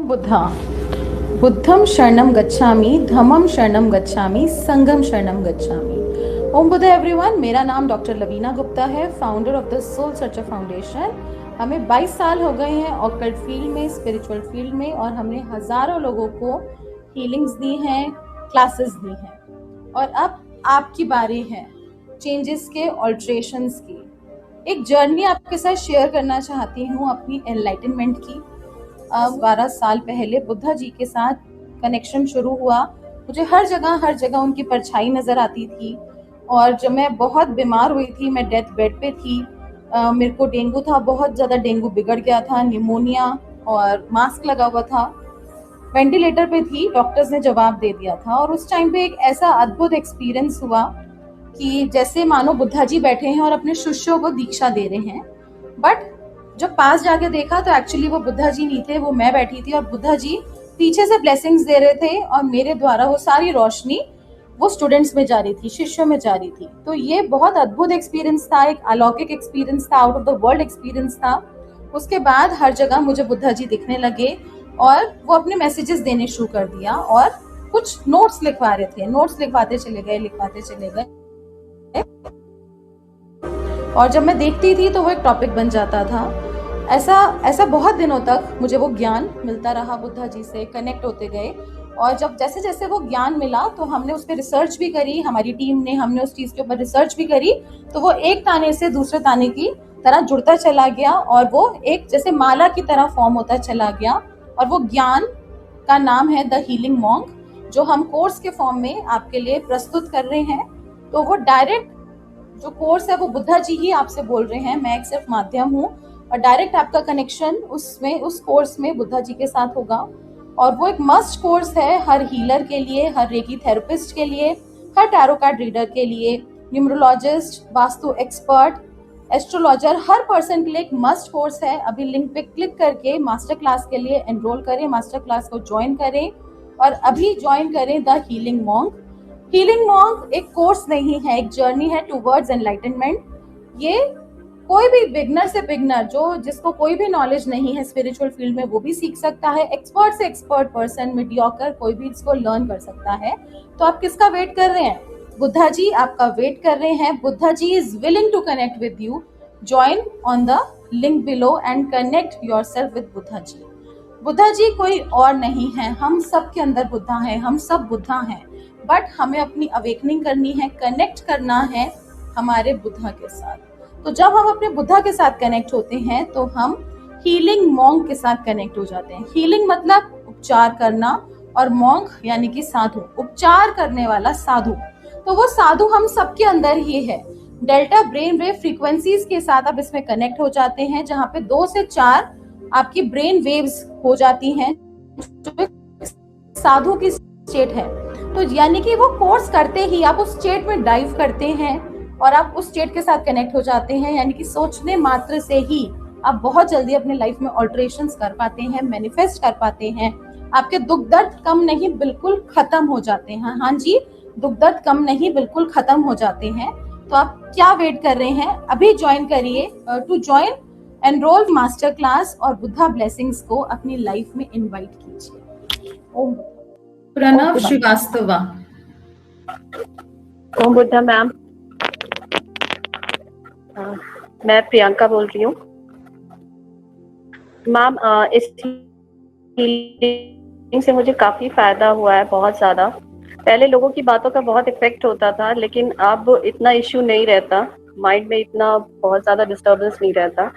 बुद्धा। बुद्धम शरणम गच्छामि, धम्मम शरणम गच्छामि, संघम शरणम गच्छामि। ओम बुद्धा एवरीवन, मेरा नाम डॉक्टर लवीना गुप्ता है, founder of the soul searcher foundation. हमें 22 साल हो गए हैं ऑकल्ट फील्ड में, स्पिरिचुअल फील्ड में, और हमने हजारों लोगों को हीलिंग्स दी हैं, क्लासेस दी हैं, और अब आपकी बारी है चेंजेस के, ऑल्ट्रेशंस की। एक जर्नी आपके साथ शेयर करना चाहती हूँ अपनी एनलाइटनमेंट की। 12 साल पहले बुद्धा जी के साथ कनेक्शन शुरू हुआ। मुझे हर जगह उनकी परछाई नजर आती थी, और जब मैं बहुत बीमार हुई थी, मैं डेथ बेड पे थी, मेरे को डेंगू था, बहुत ज़्यादा डेंगू बिगड़ गया था, निमोनिया, और मास्क लगा हुआ था, वेंटिलेटर पे थी, डॉक्टर्स ने जवाब दे दिया था। और उस टाइम पे एक ऐसा अद्भुत एक्सपीरियंस हुआ कि जैसे मानो बुद्धा जी बैठे हैं और अपने शिष्यों को दीक्षा दे रहे हैं। बट जब पास जाके देखा तो एक्चुअली वो बुद्धा जी नहीं थे, वो मैं बैठी थी, और बुद्धा जी पीछे से ब्लेसिंग्स दे रहे थे, और मेरे द्वारा वो सारी रोशनी वो स्टूडेंट्स में जा रही थी, शिष्यों में जा रही थी। तो ये बहुत अद्भुत एक्सपीरियंस था, एक अलौकिक एक्सपीरियंस था, out of the world experience था। उसके बाद हर जगह मुझे बुद्धा जी दिखने लगे, और वो अपने मैसेजेस देने शुरू कर दिया, और कुछ नोट्स लिखवा रहे थे, नोट्स लिखवाते चले गए। और जब मैं देखती थी तो वो एक टॉपिक बन जाता था। ऐसा बहुत दिनों तक मुझे वो ज्ञान मिलता रहा, बुद्धा जी से कनेक्ट होते गए। और जब जैसे जैसे वो ज्ञान मिला तो हमने उस पर रिसर्च भी करी, हमारी टीम ने, हमने उस चीज के ऊपर रिसर्च भी करी। तो वो एक ताने से दूसरे ताने की तरह जुड़ता चला गया, और वो एक जैसे माला की तरह फॉर्म होता चला गया। और वो ज्ञान का नाम है द हीलिंग मॉन्क, जो हम कोर्स के फॉर्म में आपके लिए प्रस्तुत कर रहे हैं। तो वो डायरेक्ट जो कोर्स है वो बुद्धा जी ही आपसे बोल रहे हैं, मैं एक सिर्फ माध्यम हूँ, और डायरेक्ट आपका कनेक्शन उस कोर्स में बुद्धा जी के साथ होगा। और वो एक मस्ट कोर्स है हर हीलर के लिए, हर रेकी थेरेपिस्ट के लिए, हर टैरो कार्ड रीडर के लिए, न्यूमरोलॉजिस्ट, वास्तु एक्सपर्ट, एस्ट्रोलॉजर, हर पर्सन के लिए एक मस्ट कोर्स है। अभी लिंक पे क्लिक करके मास्टर क्लास के लिए एनरोल करें, मास्टर क्लास को ज्वाइन करें, और अभी ज्वाइन करें the healing monk. Healing monk एक कोर्स नहीं है, एक जर्नी है टूवर्ड्स एनलाइटनमेंट। ये कोई भी बिगनर से बिगनर, जिसको कोई भी नॉलेज नहीं है स्पिरिचुअल फील्ड में, वो भी सीख सकता है। एक्सपर्ट से एक्सपर्ट पर्सन, मीडियोकर, कोई भी इसको लर्न कर सकता है। तो आप किसका वेट कर रहे हैं? बुद्धा जी आपका वेट कर रहे हैं। Buddha ji is willing to connect with you. Join on the link below and connect yourself with Buddha ji. Buddha ji कोई और नहीं है, हम सब के अंदर बुद्धा है, हम सब बुद्धा हैं। बट हमें अपनी अवेकनिंग करनी है, कनेक्ट करना है हमारे बुद्धा के साथ। तो जब हम अपने बुद्धा के साथ कनेक्ट होते हैं तो हम हीलिंग मॉन्क के साथ कनेक्ट हो जाते हैं। हीलिंग मतलब उपचार करना, और मॉन्क यानी कि साधु, उपचार करने वाला साधु। तो वो साधु हम सबके अंदर ही है। डेल्टा ब्रेन वेव फ्रीक्वेंसीज के साथ आप इसमें कनेक्ट हो जाते हैं, जहाँ पे 2 से 4 आपकी ब्रेन वेव्स हो जाती हैं, जो साधु की स्टेट है। तो यानी कि वो कोर्स करते ही आप उस स्टेट में डाइव करते हैं, और आप उस स्टेट के साथ कनेक्ट हो जाते हैं। यानी कि सोचने मात्र से ही आप बहुत जल्दी अपने लाइफ में ऑल्टरेशंस कर पाते हैं, मैनिफेस्ट कर पाते हैं। आपके दुख दर्द कम नहीं, बिल्कुल खत्म हो जाते हैं। हाँ जी, दुख दर्द कम नहीं, बिल्कुल खत्म हो जाते हैं। तो आप क्या वेट कर रहे हैं? अभी ज्वाइन करिए। To join, enrol master class और बुद्धा ब्लेसिंग्स को अपनी लाइफ में इनवाइट कीजिए। ओम प्रणव श्रीवास्तवा। ओम बुद्धा मैम, मैं प्रियंका बोल रही हूँ मैम। इस हीलिंग से मुझे काफी फायदा हुआ है, बहुत ज्यादा। पहले लोगों की बातों का बहुत इफेक्ट होता था, लेकिन अब इतना इश्यू नहीं रहता, माइंड में इतना बहुत ज्यादा डिस्टर्बेंस नहीं रहता।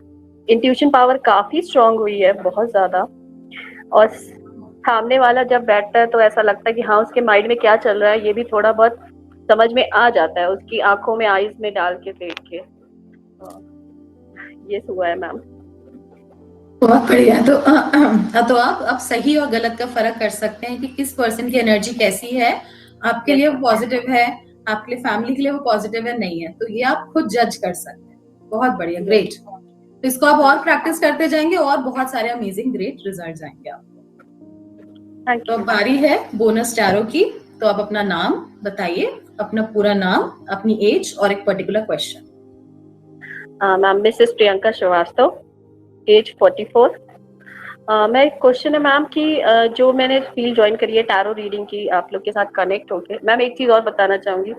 इंट्यूशन पावर काफी स्ट्रांग हुई है, बहुत ज्यादा। और सामने वाला जब बैठता है तो ऐसा लगता है कि हाँ, उसके माइंड में क्या चल रहा है ये भी थोड़ा बहुत समझ में आ जाता है, उसकी आंखों में आईज में डाल के देख के। ये हुआ है मैम। बहुत बढ़िया। तो आप अब सही और गलत का फर्क कर सकते हैं कि किस पर्सन की एनर्जी कैसी है। आपके लिए वो पॉजिटिव है, आपके लिए, फैमिली के लिए वो पॉजिटिव है, नहीं है, तो ये आप खुद जज कर सकते हैं। बहुत बढ़िया, ग्रेट। तो इसको आप और प्रैक्टिस करते जाएंगे और बहुत सारे अमेजिंग ग्रेट रिजल्ट आएंगे आपको। तो बारी है बोनस टैरो की। तो आप अपना नाम बताइए, अपना पूरा नाम, अपनी एज और एक particular question. Ma'am, mrs Priyanka Srivastava, age 44, मैं एक क्वेश्चन है मैम कि जो मैंने फील्ड ज्वाइन करी है टैरो रीडिंग की आप लोग के साथ कनेक्ट होके, मैम एक चीज और बताना चाहूंगी,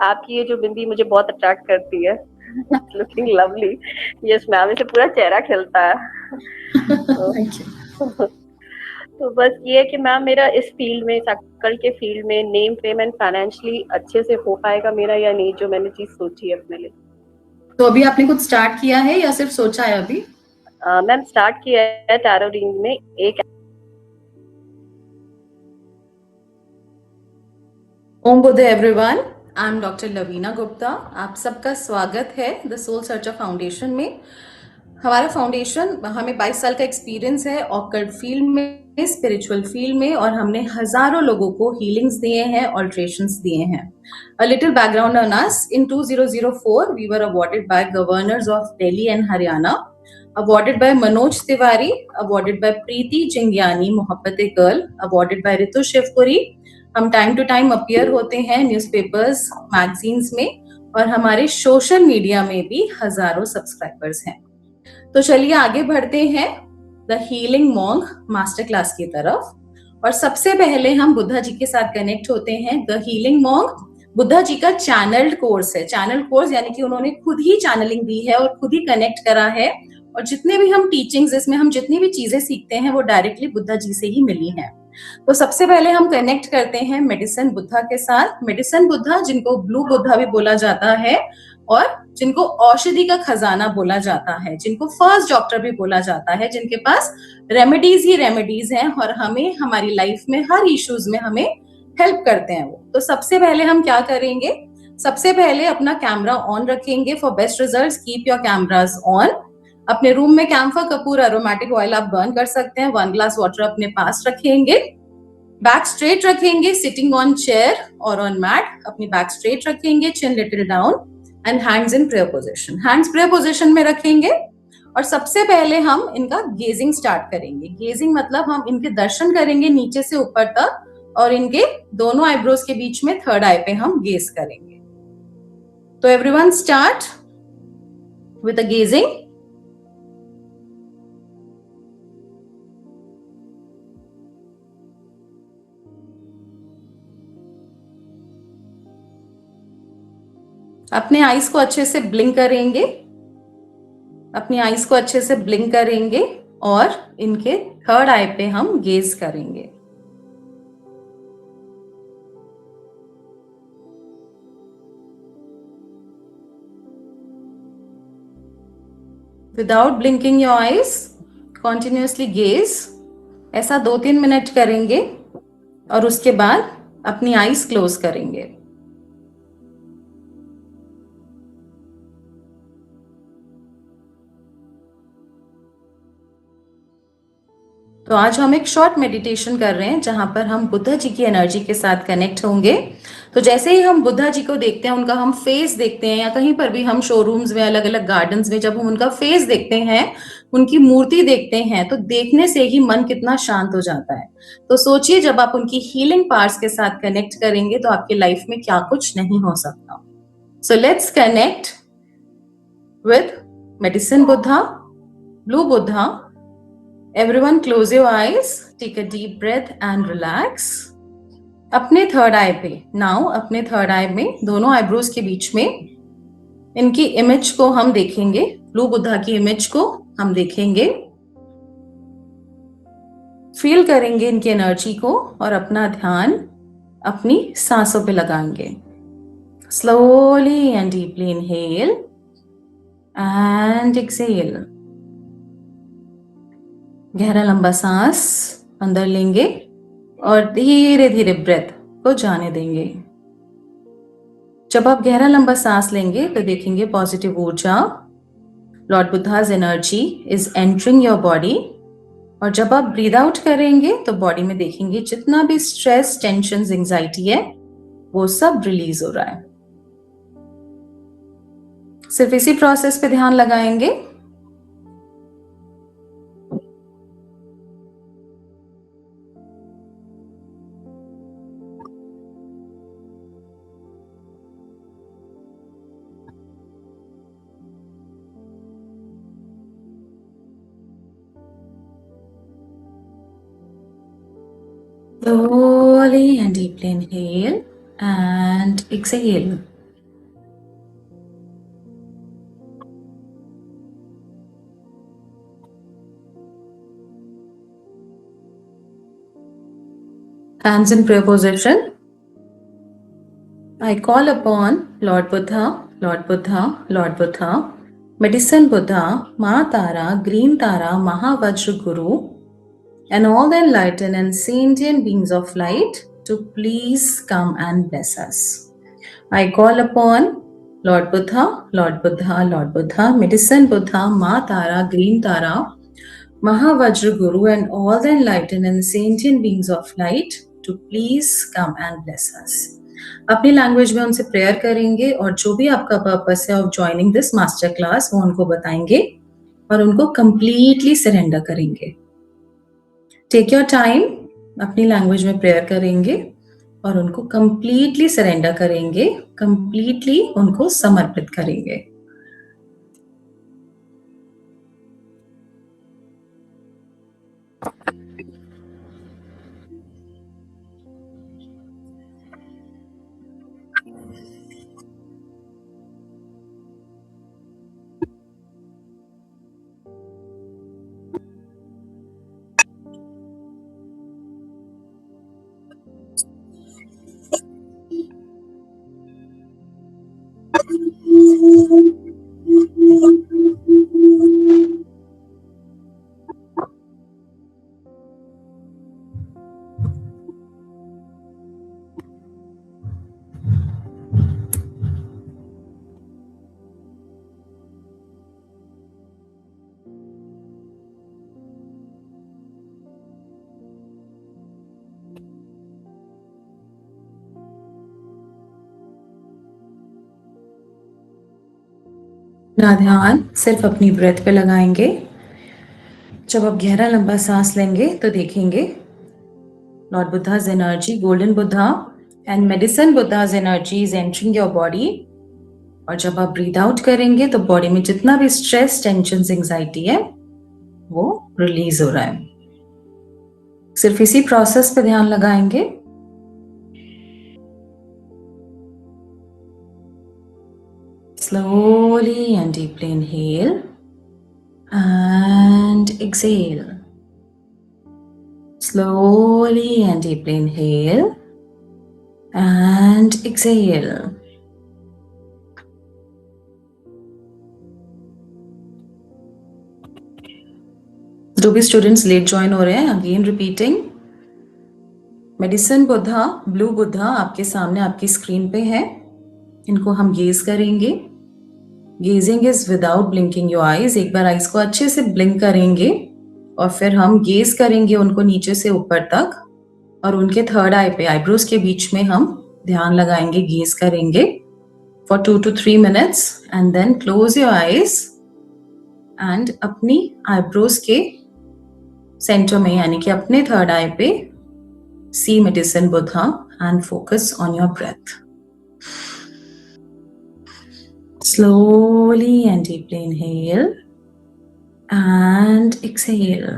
आपकी ये जो बिंदी मुझे बहुत अट्रैक्ट करती है। Looking lovely. यस मैम, इसे पूरा चेहरा खिलता है। तो, थैंक यू। तो बस ये है कि मैम मेरा इस फील्ड में, सक्कल के फील्ड में नेम फेम एंड फाइनेंशियली अच्छे से हो पाएगा मेरा या नहीं, जो मैंने चीज सोची है अपने लिए। तो अभी आपने कुछ स्टार्ट किया है या सिर्फ सोचा है अभी? मैम स्टार्ट किया है टैरो रीडिंग में एक। Om Buddha everyone, I am doctor Lavina Gupta. आप सबका स्वागत है द सोल सर्चर फाउंडेशन में। हमारा फाउंडेशन, हमें 22 साल का एक्सपीरियंस है ऑकल्ट फील्ड में, स्पिरिचुअल फील्ड में, और हमने हजारों लोगों को हीलिंग्स दिए हैं, ऑल्ट्रेशंस दिए हैं। A little background on us, in 2004 we were awarded by governors of Delhi and Haryana, awarded by Manoj Tiwari, awarded by Preeti Chingyani, मोहब्बत a girl, awarded by Ritu Shivpuri. हम टाइम टू टाइम अपीयर होते हैं newspapers, magazines में, और हमारे social media में भी हजारों सब्सक्राइबर्स हैं। तो चलिए आगे बढ़ते हैं द हीलिंग मॉन्ग मास्टर क्लास की तरफ। और सबसे पहले हम बुद्धा जी के साथ कनेक्ट होते हैं। द हीलिंग मॉन्ग बुद्धा जी का चैनल्ड कोर्स है। चैनल कोर्स यानी कि उन्होंने खुद ही चैनलिंग दी है और खुद ही कनेक्ट करा है, और जितने भी हम टीचिंग्स, इसमें हम जितनी भी चीजें सीखते हैं वो डायरेक्टली बुद्धा जी से ही मिली हैं। तो सबसे पहले हम कनेक्ट करते हैं मेडिसिन बुद्धा के साथ। मेडिसिन बुद्धा, जिनको ब्लू बुद्धा भी बोला जाता है, और जिनको औषधि का खजाना बोला जाता है, जिनको फर्स्ट डॉक्टर भी बोला जाता है, जिनके पास रेमेडीज ही रेमेडीज हैं और हमें हमारी लाइफ में हर इश्यूज में हमें हेल्प करते हैं वो। तो सबसे पहले हम क्या करेंगे, सबसे पहले अपना कैमरा ऑन रखेंगे। For best results keep your cameras on. अपने रूम में कैम्फर कपूर एरोमेटिक ऑयल आप बर्न कर सकते हैं। 1 ग्लास वाटर अपने पास रखेंगे। बैक स्ट्रेट रखेंगे, सिटिंग ऑन चेयर और ऑन मैट। अपनी बैक स्ट्रेट रखेंगे, chin little down, and hands in prayer position. Hands prayer position में रखेंगे, और सबसे पहले हम इनका गेजिंग स्टार्ट करेंगे। गेजिंग मतलब हम इनके दर्शन करेंगे नीचे से ऊपर तक, और इनके दोनों आईब्रोज के बीच में थर्ड आई पे हम गेज करेंगे। तो everyone start with the gazing. अपने आईज को अच्छे से ब्लिंक करेंगे, अपनी आईज को अच्छे से ब्लिंक करेंगे, और इनके थर्ड आई पे हम गेज करेंगे। Without blinking your eyes, continuously gauge. ऐसा 2-3 मिनट करेंगे, और उसके बाद अपनी आईज क्लोज करेंगे। तो आज हम एक शॉर्ट मेडिटेशन कर रहे हैं जहां पर हम बुद्धा जी की एनर्जी के साथ कनेक्ट होंगे। तो जैसे ही हम बुद्धा जी को देखते हैं, उनका हम फेस देखते हैं, या कहीं पर भी हम शोरूम्स में, अलग अलग गार्डन्स में जब हम उनका फेस देखते हैं, उनकी मूर्ति देखते हैं, तो देखने से ही मन कितना शांत हो जाता है। तो सोचिए, जब आप उनकी हीलिंग पावर्स के साथ कनेक्ट करेंगे तो आपकी लाइफ में क्या कुछ नहीं हो सकता। So let's connect with medicine Buddha, blue Buddha. Everyone close your eyes, take a deep breath and relax. अपने थर्ड आई पे, नाउ अपने थर्ड आई में दोनों आईब्रोज के बीच में इनकी इमेज को हम देखेंगे। ब्लू बुद्धा की इमेज को हम देखेंगे, फील करेंगे इनकी एनर्जी को, और अपना ध्यान अपनी सांसों पे लगाएंगे। Slowly and deeply inhale and exhale. गहरा लंबा सांस अंदर लेंगे और धीरे धीरे ब्रेथ को जाने देंगे। जब आप गहरा लंबा सांस लेंगे तो देखेंगे पॉजिटिव ऊर्जा, Lord Buddha's energy is entering your body. और जब आप ब्रीद आउट करेंगे तो बॉडी में देखेंगे जितना भी स्ट्रेस, टेंशन, एंजाइटी है वो सब रिलीज हो रहा है। सिर्फ इसी प्रोसेस पे ध्यान लगाएंगे। Slowly and deeply inhale and exhale. Hands in prayer position. I call upon Lord Buddha, Lord Buddha, Lord Buddha, Medicine Buddha, Ma Tara, Green Tara, Mahavajra Guru, and all the enlightened and sentient beings of light to please come and bless us. I call upon Lord Buddha, Lord Buddha, Lord Buddha, Medicine Buddha, Ma Tara, Green Tara, Mahavajra Guru, and all the enlightened and sentient beings of light to please come and bless us. अपनी language में उनसे prayer करेंगे और जो भी आपका purpose है of joining this master class वो उनको बताएंगे और उनको कंप्लीटली सरेंडर करेंगे. टेक योर टाइम, अपनी लैंग्वेज में प्रेयर करेंगे और उनको कंप्लीटली सरेंडर करेंगे, कंप्लीटली उनको समर्पित करेंगे. अपना ध्यान सिर्फ अपनी ब्रेथ पे लगाएंगे. जब आप गहरा लंबा सांस लेंगे तो देखेंगे lord Buddha's energy, golden Buddha and medicine Buddha's energy is entering your body. और जब आप ब्रीथ आउट करेंगे तो बॉडी में जितना भी स्ट्रेस, टेंशन, एंजाइटी है वो रिलीज हो रहा है. सिर्फ इसी प्रोसेस पे ध्यान लगाएंगे. Slowly and deeply inhale and exhale. Slowly and deeply inhale and exhale. जो भी स्टूडेंट्स लेट ज्वाइन हो रहे हैं, again repeating, medicine Buddha, blue Buddha आपके सामने आपकी स्क्रीन पे है. इनको हम गेज करेंगे. Gazing is without blinking your eyes. एक बार आईज को अच्छे से ब्लिंक करेंगे और फिर हम गेज करेंगे उनको नीचे से ऊपर तक और उनके थर्ड आई पे, आईब्रोज के बीच में हम ध्यान लगाएंगे, गेज करेंगे for 2 to 3 minutes and then close your eyes and अपनी आईब्रोज के सेंटर में यानी कि अपने थर्ड आई पे see medicine Buddha and focus on your breath. Slowly and deeply inhale and exhale.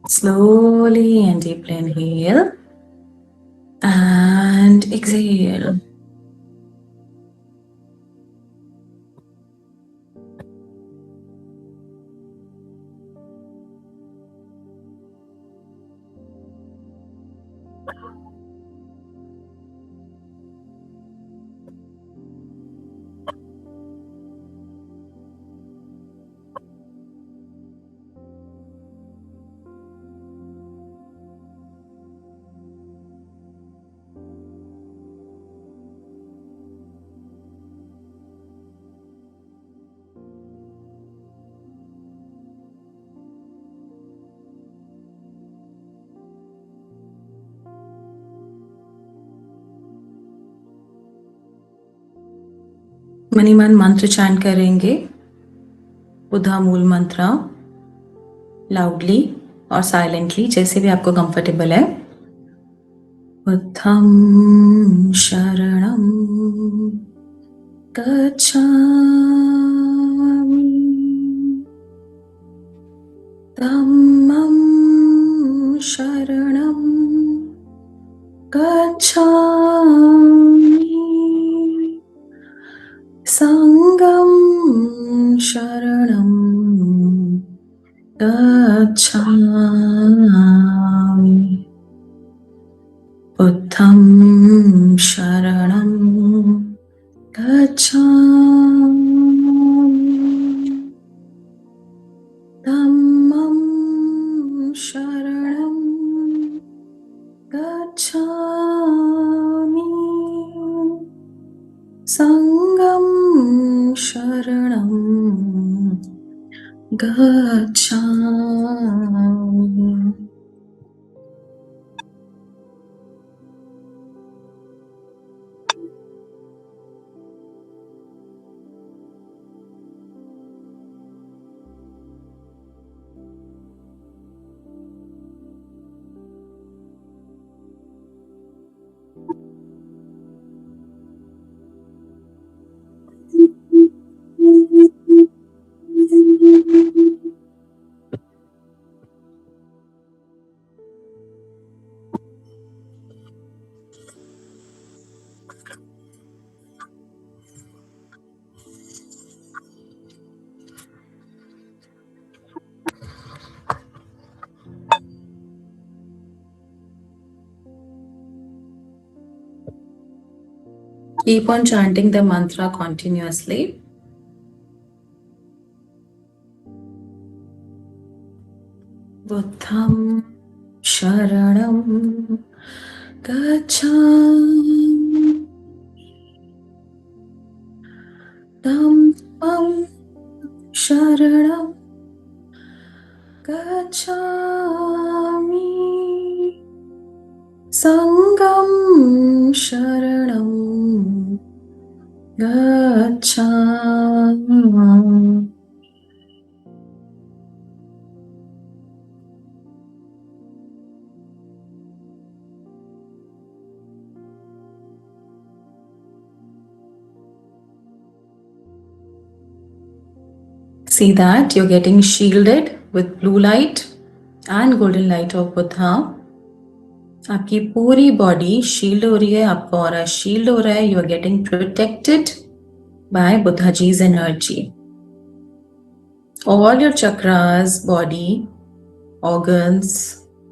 Slowly and deeply inhale and exhale. Money मन मंत्र chant करेंगे. बुद्धा मूल मंत्र. लाउडली और साइलेंटली, जैसे भी आपको कंफर्टेबल है। बुद्धं शरणं गच्छामि, धम्मं शरणं गच्छामि, संघं शरणं गच्छामि, बुद्धं शरणं गच्छामि, धम्मं शरणं गच्छामि, संघं शरणं गच्छामि। Keep on chanting the mantra continuously. Buddham sharanam gacchami, dhammam sharanam gacchami, sangham sharanam gacchami. See that you're getting shielded with blue light and golden light of Buddha. आपकी पूरी बॉडी शील्ड हो रही है, आपका ऑरा शील्ड हो रहा है. You are getting protected by Buddha ji's energy. All your chakras, body, organs,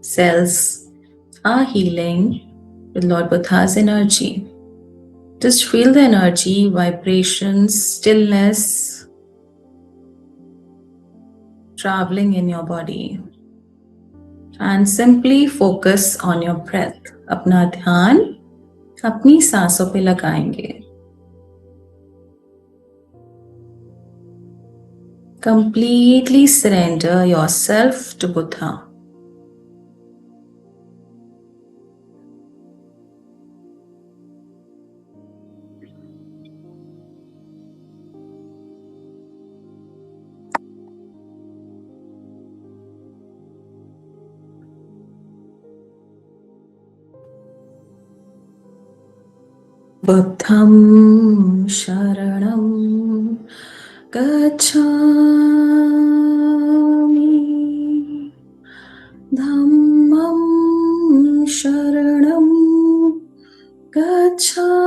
cells are healing with Lord Buddha's energy. Just feel the energy, vibrations, stillness traveling in your body. And simply focus on your breath. अपना ध्यान अपनी सांसों पे लगाएंगे. Completely surrender yourself to Buddha. Buddham sharanam gacchami, dhammam sharanam gacchami,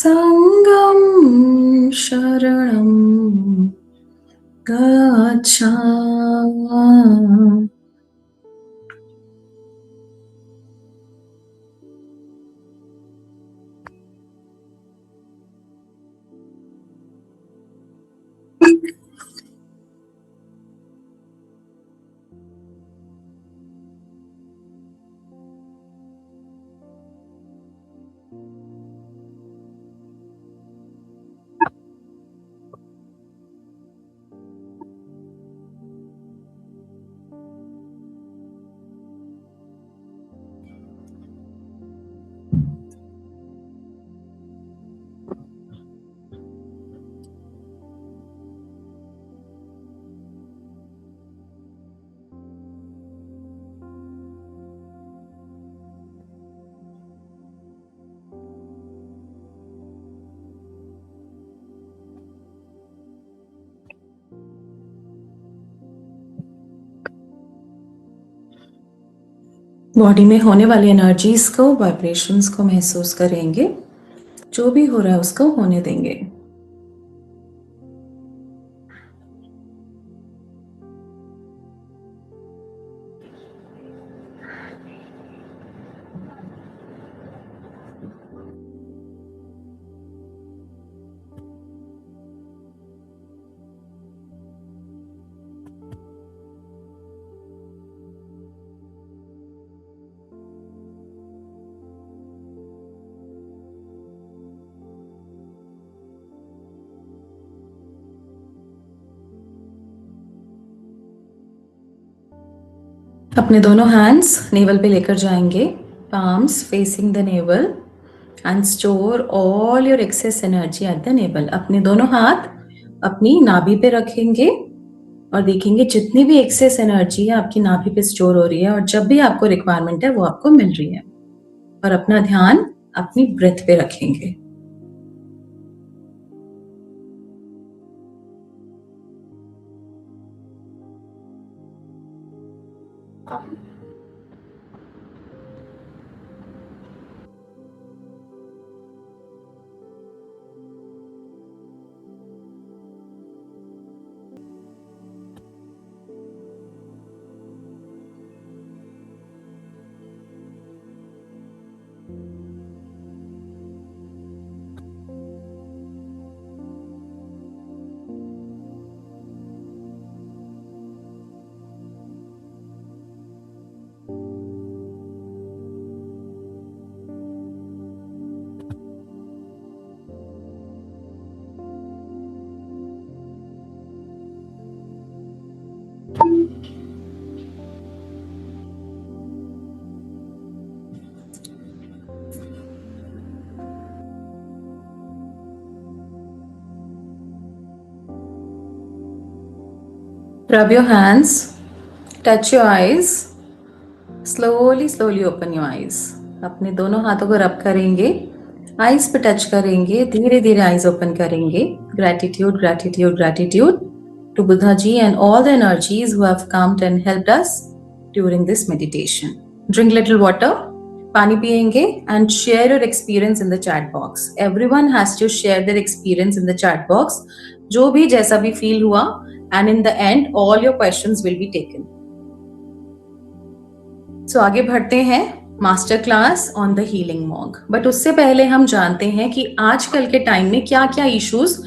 sangham sharanam gacchami. Body में होने वाली energies को, वाइब्रेशंस को महसूस करेंगे। जो भी हो रहा है उसको होने देंगे। अपने दोनों हैंड्स नेवल पे लेकर जाएंगे, palms facing the navel and store all your excess energy at the navel। अपने दोनों हाथ अपनी नाभि पे रखेंगे और देखेंगे जितनी भी एक्सेस एनर्जी है आपकी नाभि पे स्टोर हो रही है, और जब भी आपको रिक्वायरमेंट है वो आपको मिल रही है। और अपना ध्यान अपनी ब्रेथ पे रखेंगे। Rub your hands, touch your eyes, slowly open your eyes। अपने दोनों हाथों को रब करेंगे, आईज पे टच करेंगे, धीरे धीरे आईज ओपन करेंगे। Gratitude gratitude gratitude to Buddha ji and all the energies who have comed and helped us during this meditation. Drink little water, पानी पिएंगे, and share your experience in the chat box. Everyone has to share their experience in the chat box, जो भी जैसा भी feel हुआ, and in the end all your questions will be taken। so आगे बढ़ते हैं master class on the healing monk. But उससे पहले हम जानते हैं कि आजकल के टाइम में क्या क्या इश्यूज,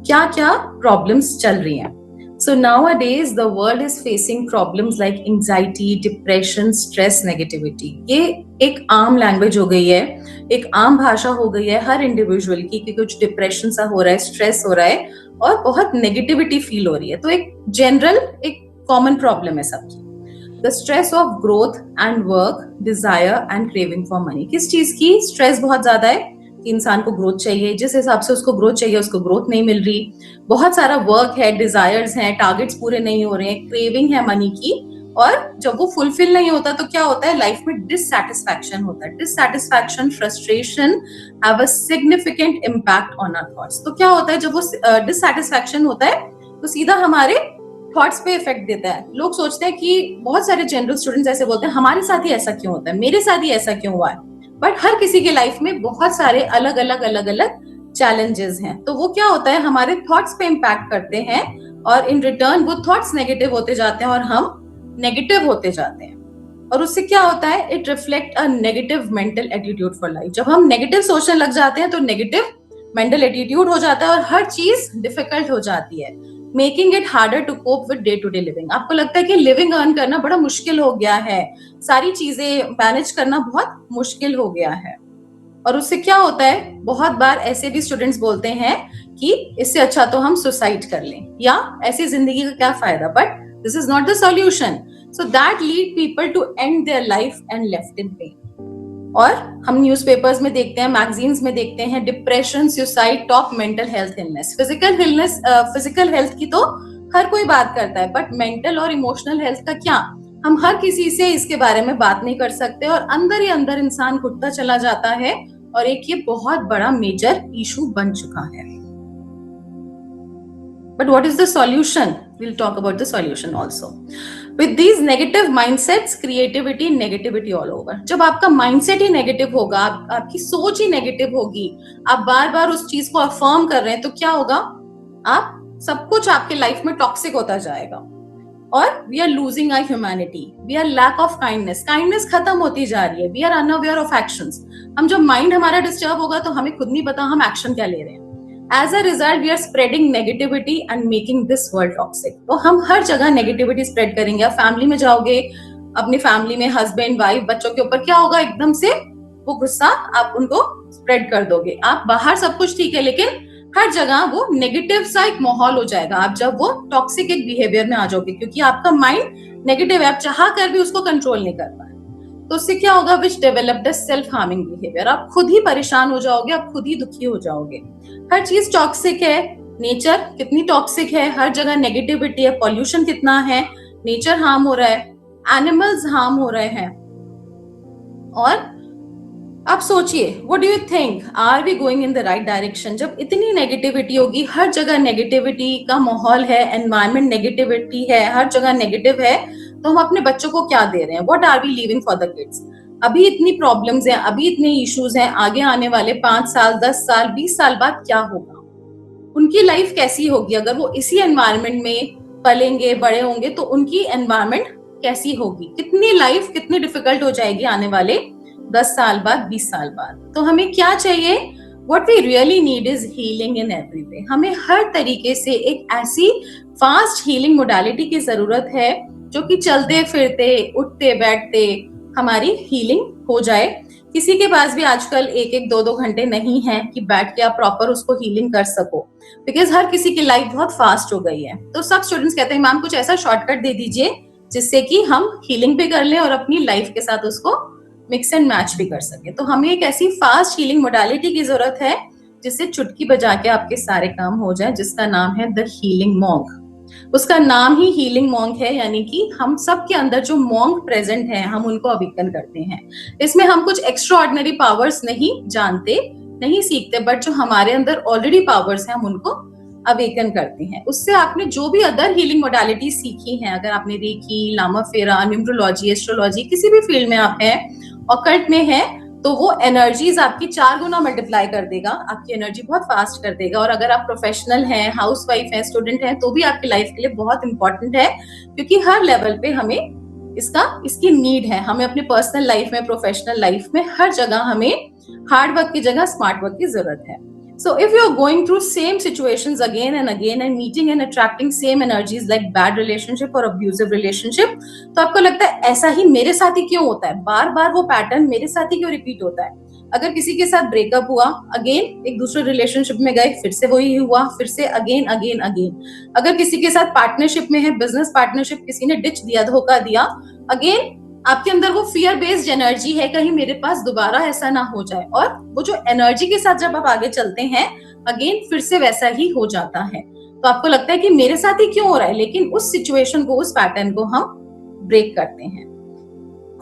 क्या क्या प्रॉब्लम्स चल रही हैं। so nowadays the world is facing problems like anxiety, depression, stress, negativity। ये एक आम लैंग्वेज हो गई है, एक आम भाषा हो गई है हर इंडिविजुअल की, कि कुछ डिप्रेशन सा हो रहा है, स्ट्रेस हो रहा है और बहुत नेगेटिविटी फील हो रही है। तो एक जनरल, एक कॉमन प्रॉब्लम है सबकी। The stress of growth and work, desire and craving for money. किस चीज की स्ट्रेस बहुत ज्यादा है कि इंसान को ग्रोथ चाहिए, जिस हिसाब से उसको ग्रोथ चाहिए उसको ग्रोथ नहीं मिल रही। बहुत सारा वर्क है, डिजायर्स हैं, टारगेट्स पूरे नहीं हो रहे हैं, क्रेविंग है मनी की, और जब वो फुलफिल नहीं होता तो क्या होता है, लाइफ में डिससैटिस्फैक्शन होता है। Dissatisfaction, frustration have a significant impact on our thoughts. तो क्या होता है, जब वो डिससैटिस्फैक्शन होता है तो सीधा हमारे थॉट्स पे इफेक्ट देता है। लोग सोचते हैं कि बहुत सारे जनरल स्टूडेंट्स ऐसे बोलते हैं, हमारे साथ ही ऐसा क्यों होता है, मेरे साथ ही ऐसा क्यों हुआ है। बट हर किसी के लाइफ में बहुत सारे अलग अलग चैलेंजेस हैं। तो वो क्या होता है, हमारे थॉट्स पे इम्पैक्ट करते हैं, और इन रिटर्न वो थॉट्स नेगेटिव होते जाते हैं और हम नेगेटिव होते जाते हैं। और उससे क्या होता है, it reflect a negative mental attitude for life. जब हम नेगेटिव सोचने लग जाते हैं तो नेगेटिव मेंटल एटीट्यूड हो जाता है और हर चीज डिफिकल्ट हो जाती है, making it harder to cope with day to day living. आपको लगता है कि लिविंग अर्न करना बड़ा मुश्किल हो गया है, सारी चीजें मैनेज करना बहुत मुश्किल हो गया है। और उससे क्या होता है, बहुत बार ऐसे भी स्टूडेंट्स बोलते हैं कि इससे अच्छा तो हम सुसाइड कर लें, या ऐसी जिंदगी का क्या फायदा। But this is not the solution. So that lead people to end their life and left in pain। और हम न्यूज़पेपर्स में देखते हैं, मैगजीन्स में देखते हैं, depression, suicide, top mental health illness. Physical health की तो हर कोई बात करता है, बट मेंटल और इमोशनल हेल्थ का क्या, हम हर किसी से इसके बारे में बात नहीं कर सकते, और अंदर ही अंदर इंसान घुटता चला जाता है, और एक ये बहुत बड़ा मेजर इशू बन चुका है। But what is the solution? We'll talk about the solution also। With these negative mindsets, creativity, negativity all over. जब आपका mindset ही negative होगा, आपकी सोच ही negative होगी, आप बार बार उस चीज को affirm कर रहे हैं, तो क्या होगा? आप सब कुछ आपके लाइफ में टॉक्सिक होता जाएगा और we are losing our humanity, we are lack of kindness, kindness खत्म होती जा रही है, we are unaware of actions. हम जब माइंड हमारा डिस्टर्ब होगा तो हमें खुद नहीं पता हम एक्शन क्या ले रहे हैं. As a result, we are spreading negativity and making this world toxic. तो हम हर जगह negativity spread करेंगे. आप फैमिली में जाओगे, अपनी फैमिली में हस्बैंड वाइफ बच्चों के ऊपर क्या होगा, एकदम से वो गुस्सा आप उनको स्प्रेड कर दोगे. आप बाहर सब कुछ ठीक है, लेकिन हर जगह वो नेगेटिव सा एक माहौल हो जाएगा. आप जब वो टॉक्सिक एक बिहेवियर में आ जाओगे, क्योंकि आपका माइंड नेगेटिव है, आप चाह कर भी उसको कंट्रोल नहीं कर पाए. तो उससे क्या होगा, which develop the self harming behaviour. आप खुद ही परेशान हो जाओगे, आप खुद ही दुखी हो जाओगे. हर चीज टॉक्सिक है. नेचर कितनी टॉक्सिक है, हर जगह नेगेटिविटी है. पॉल्यूशन कितना है, नेचर हार्म हो रहा है, एनिमल्स हार्म हो रहे हैं. और आप सोचिए, what do you think, are we going in the right direction? जब इतनी नेगेटिविटी होगी, हर जगह नेगेटिविटी का माहौल है, एनवायरमेंट नेगेटिविटी है, हर जगह नेगेटिव है, तो हम अपने बच्चों को क्या दे रहे हैं? What are we leaving for the kids? अभी इतनी प्रॉब्लम्स हैं, अभी इतने इश्यूज हैं, आगे आने वाले 5 साल 10 साल 20 साल बाद क्या होगा? उनकी लाइफ कैसी होगी? अगर वो इसी एनवायरमेंट में पलेंगे बड़े होंगे तो उनकी एनवायरमेंट कैसी होगी? कितनी लाइफ कितनी डिफिकल्ट हो जाएगी आने वाले 10 साल बाद 20 साल बाद. तो हमें क्या चाहिए? What we really need is healing in every way. हमें हर तरीके से एक ऐसी फास्ट हीलिंग मोडालिटी की जरूरत है जो कि चलते फिरते उठते बैठते हमारी हीलिंग हो जाए. किसी के पास भी आजकल 1-1 2-2 घंटे नहीं है कि बैठ के आप प्रॉपर उसको हीलिंग कर सको, बिकॉज हर किसी की लाइफ बहुत फास्ट हो गई है. तो सब स्टूडेंट्स कहते हैं मैम कुछ ऐसा शॉर्टकट दे दीजिए जिससे कि हम हीलिंग भी कर लें और अपनी लाइफ के साथ उसको मिक्स एंड मैच भी कर सके. तो हमें एक ऐसी फास्ट हीलिंग मोडालिटी की जरूरत है जिससे चुटकी बजा के आपके सारे काम हो जाए, जिसका नाम है द हीलिंग मॉन्क. उसका नाम ही हीलिंग मॉन्क है, यानी कि हम सब के अंदर जो मॉन्क प्रेजेंट है हम उनको अवेकन करते हैं. इसमें हम कुछ एक्स्ट्रा ऑर्डिनरी पावर्स नहीं जानते, नहीं सीखते, बट जो हमारे अंदर ऑलरेडी पावर्स हैं हम उनको अवेकन करते हैं. उससे आपने जो भी अदर हीलिंग मोडालिटी सीखी हैं, अगर आपने रेकी, लामा फेरा, न्यूमरोलॉजी, एस्ट्रोलॉजी, किसी भी फील्ड में आप हैं, ऑकल्ट में है, तो वो एनर्जीज आपकी 4 गुना मल्टीप्लाई कर देगा, आपकी एनर्जी बहुत फास्ट कर देगा. और अगर आप प्रोफेशनल हैं, हाउसवाइफ हैं, स्टूडेंट हैं, तो भी आपकी लाइफ के लिए बहुत इंपॉर्टेंट है, क्योंकि हर लेवल पे हमें इसकी नीड है. हमें अपने पर्सनल लाइफ में, प्रोफेशनल लाइफ में, हर जगह हमें हार्ड वर्क की जगह स्मार्ट वर्क की जरूरत है. So if you are going through same situations again and again and meeting and attracting same energies like bad relationship or abusive relationship, तो आपको लगता है ऐसा ही मेरे साथ ही क्यों होता है, बार बार वो पैटर्न मेरे साथ ही क्यों रिपीट होता है? अगर किसी के साथ ब्रेकअप हुआ, अगेन एक दूसरे रिलेशनशिप में गए, फिर से वही हुआ, फिर से अगेन अगेन अगेन. अगर किसी के साथ पार्टनरशिप में है, बिजनेस पार्टनरशिप, किसी ने डिच दिया, धोखा दिया, अगेन आपके अंदर वो फियर बेस्ड एनर्जी है, कहीं मेरे पास दोबारा ऐसा ना हो जाए. और वो जो एनर्जी के साथ जब आप आगे चलते हैं, अगेन फिर से वैसा ही हो जाता है. तो आपको लगता है कि मेरे साथ ही क्यों हो रहा है, लेकिन उस सिचुएशन को, उस पैटर्न को हम ब्रेक करते हैं.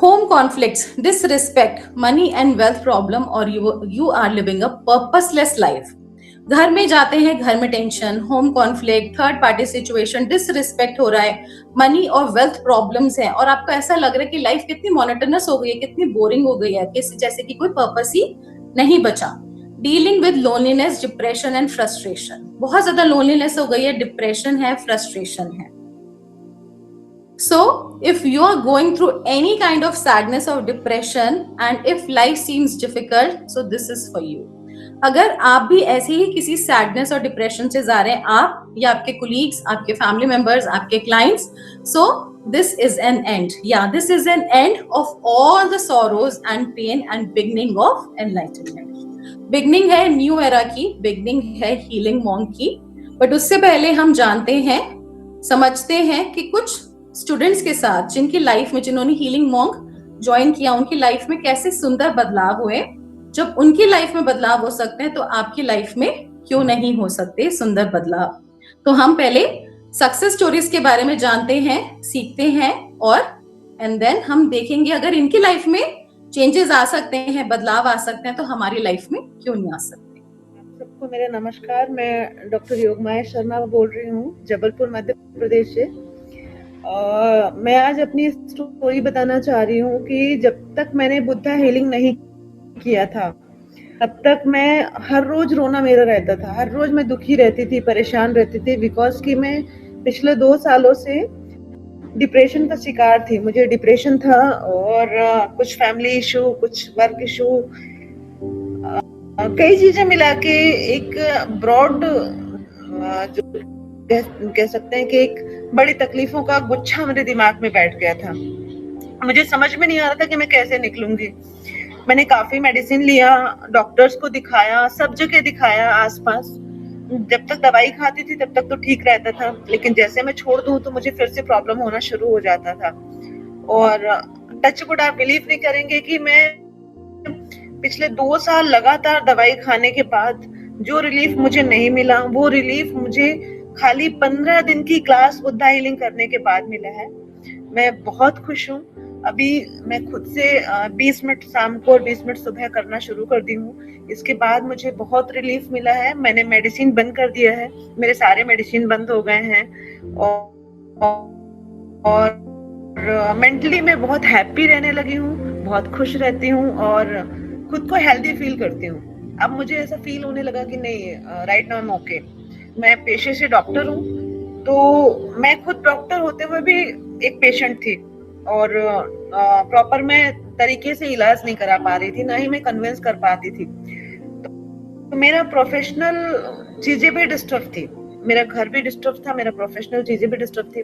Home conflicts, disrespect, money and wealth problem, और you are living a purposeless life. घर में जाते हैं, घर में tension, home conflict, third party situation, disrespect हो रहा है, मनी और वेल्थ प्रॉब्लम्स हैं, और आपको ऐसा लग रहा है कि लाइफ कितनी मोनोटोनस हो गई है, कितनी बोरिंग हो गई है, जैसे कि कोई पर्पस ही नहीं बचा. Dealing with loneliness, depression and frustration. बहुत ज्यादा लोनलीनेस हो गई है, डिप्रेशन है, फ्रस्ट्रेशन है. So, if you are going through any kind of sadness or depression and if life seems difficult, so this is for you. अगर आप भी ऐसे ही किसी सैडनेस और डिप्रेशन से जा रहे हैं, आप या आपके कोलीग्स, आपके फैमिली मेंबर्स, आपके clients, so this is an end. या this is an end of all the sorrows and pain and beginning of enlightenment. Beginning है न्यू एरा की, बिगनिंग है हीलिंग मॉन्क की. बट उससे पहले हम जानते हैं, समझते हैं कि कुछ स्टूडेंट्स के साथ जिनकी लाइफ में, जिन्होंने हीलिंग मॉन्क ज्वाइन किया, उनकी लाइफ में कैसे सुंदर बदलाव हुए. जब उनकी लाइफ में बदलाव हो सकते हैं तो आपकी लाइफ में क्यों नहीं हो सकते सुंदर बदलाव. तो हम पहले सक्सेस स्टोरीज के बारे में जानते हैं, सीखते हैं, और एंड देन हम देखेंगे अगर इनकी लाइफ में चेंजेस आ सकते हैं, बदलाव आ सकते हैं, तो हमारी लाइफ में क्यों नहीं आ सकते. सबको मेरा नमस्कार. मैं डॉक्टर योगमाया शर्मा बोल रही हूँ, जबलपुर मध्य प्रदेश से. मैं आज अपनी स्टोरी बताना चाह रही हूँ कि जब तक मैंने बुद्धा हीलिंग नहीं किया था, तब तक मैं हर रोज रोना मेरा रहता था, हर रोज मैं दुखी रहती थी, परेशान रहती थी, बिकॉज कि मैं पिछले 2 सालों से डिप्रेशन का शिकार थी। मुझे डिप्रेशन था और कुछ फैमिली इशू, कुछ वर्क इशू, कई चीजें मिला के एक ब्रॉड जो कह सकते हैं कि एक बड़ी तकलीफों का गुच्छा मेरे दिमाग में बैठ गया था। मुझे समझ में नहीं आ रहा था कि मैं कैसे निकलूंगी। मैंने काफी मेडिसिन लिया, डॉक्टर्स को दिखाया, सब जगह दिखाया आसपास। जब तक दवाई खाती थी तब तक तो ठीक रहता था, लेकिन जैसे मैं छोड़ दूं तो मुझे फिर से प्रॉब्लम होना शुरू हो जाता था। और टच वुड, आप बिलीव नहीं करेंगे कि मैं पिछले 2 साल लगातार दवाई खाने के बाद जो रिलीफ मुझे नहीं मिला, वो रिलीफ मुझे खाली 15 दिन की क्लास बुद्धा हीलिंग करने के बाद मिला है। मैं बहुत खुश हूँ। अभी मैं खुद से 20 मिनट शाम को और 20 मिनट सुबह करना शुरू कर दी हूँ। इसके बाद मुझे बहुत रिलीफ मिला है। मैंने मेडिसिन बंद कर दिया है, मेरे सारे मेडिसिन बंद हो गए हैं और मेंटली मैं बहुत हैप्पी रहने लगी हूँ, बहुत खुश रहती हूँ और खुद को हेल्दी फील करती हूँ। अब मुझे ऐसा फील होने लगा कि नहीं, right now I am okay. मैं पेशे से डॉक्टर हूँ, तो मैं खुद डॉक्टर होते हुए भी एक पेशेंट थी और प्रॉपर मैं तरीके से इलाज नहीं करा पा रही थी, ना ही मैं कन्विंस कर पाती थी। तो मेरा प्रोफेशनल चीजें भी डिस्टर्ब थी, मेरा घर भी डिस्टर्ब था, मेरा प्रोफेशनल चीजें भी डिस्टर्ब थी।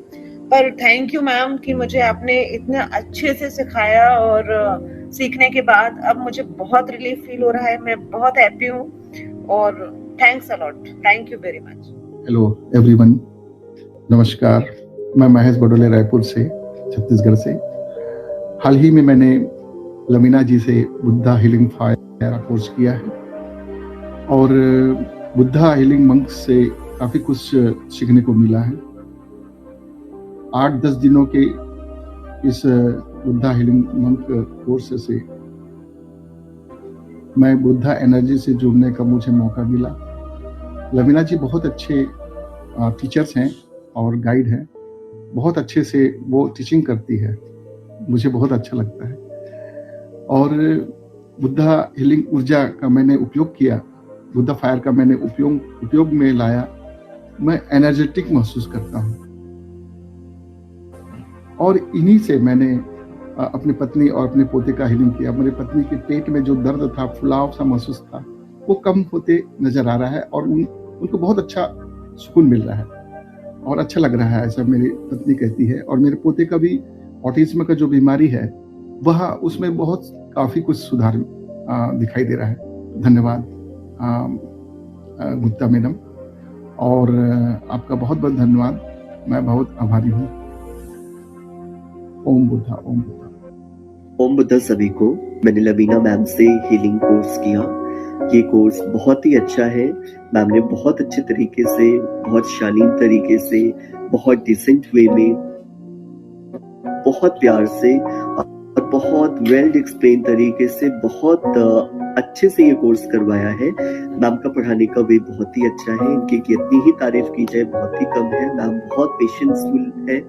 पर थैंक यू मैम कि मुझे आपने इतना अच्छे से सिखाया और सीखने के बाद अब मुझे बहुत रिलीफ फील हो रहा है। मैं बहुत हैप्पी हूँ और thanks a lot, thank you very much. Hello everyone, नमस्कार। मैं महेश बडोले, रायपुर से, छत्तीसगढ़ से। हाल ही में मैंने लमीना जी से बुद्धा हीलिंग फायर का कोर्स किया है और बुद्धा हीलिंग मंक से काफ़ी कुछ सीखने को मिला है। 8-10 दिनों के इस बुद्धा हीलिंग मंक कोर्स से मैं बुद्धा एनर्जी से जुड़ने का मुझे मौका मिला। लमीना जी बहुत अच्छे टीचर्स हैं और गाइड हैं, बहुत अच्छे से वो टीचिंग करती है, मुझे बहुत अच्छा लगता है। और बुद्धा हीलिंग ऊर्जा का मैंने उपयोग किया, बुद्धा फायर का मैंने उपयोग में लाया। मैं एनर्जेटिक महसूस करता हूँ और इन्हीं से मैंने अपनी पत्नी और अपने पोते का हीलिंग किया। मेरी पत्नी के पेट में जो दर्द था, फुलाव सा महसूस था, वो कम होते नजर आ रहा है और उनको बहुत अच्छा सुकून मिल रहा है और अच्छा लग रहा है, ऐसा मेरी पत्नी कहती है। और मेरे पोते का भी ऑटिज्म का जो बीमारी है वह उसमें बहुत काफ़ी कुछ सुधार दिखाई दे रहा है। धन्यवाद गुप्ता मैडम, और आपका बहुत बहुत धन्यवाद, मैं बहुत आभारी हूँ। ओम बुद्धा, ओम बुद्धा। ओम बुद्धा सभी को। मैंने लमीना मैम से हीलिंग कोर्स किया। ये कोर्स बहुत ही अच्छा है। मैम ने बहुत अच्छे तरीके से, बहुत शालीन तरीके से, बहुत डिसेंट वे में, बहुत प्यार से और बहुत वेल एक्सप्लेन तरीके से, बहुत अच्छे से ये कोर्स करवाया है। मैम का पढ़ाने का वे बहुत ही अच्छा है। इनकी कितनी ही तारीफ की जाए बहुत ही कम है। मैम बहुत पेशेंसफुल है,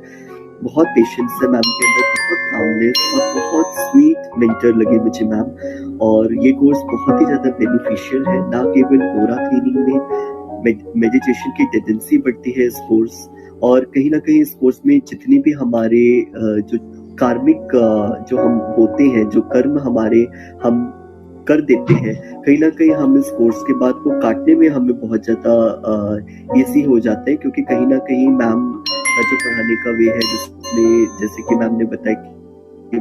बहुत पेशेंस है मैम के अंदर, बहुत कामनेस और बहुत स्वीट मेंटर लगे मुझे मैम। और ये कोर्स बहुत ही ज्यादा बेनिफिशियल है, ना केवल ऑरा क्लीनिंग में मेडिटेशन की टेंडेंसी बढ़ती है इस कोर्स, और कहीं ना कहीं इस कोर्स में जितनी भी हमारे जो कार्मिक जो हम होते हैं, जो कर्म हमारे हम कर देते हैं, कहीं ना कहीं हम इस कोर्स के बाद को काटने में हमें बहुत ज्यादा ईजी हो जाता है, क्योंकि कहीं ना कहीं मैम का जो पढ़ाने का वे है, जिसमें जैसे कि मैम ने बताया कि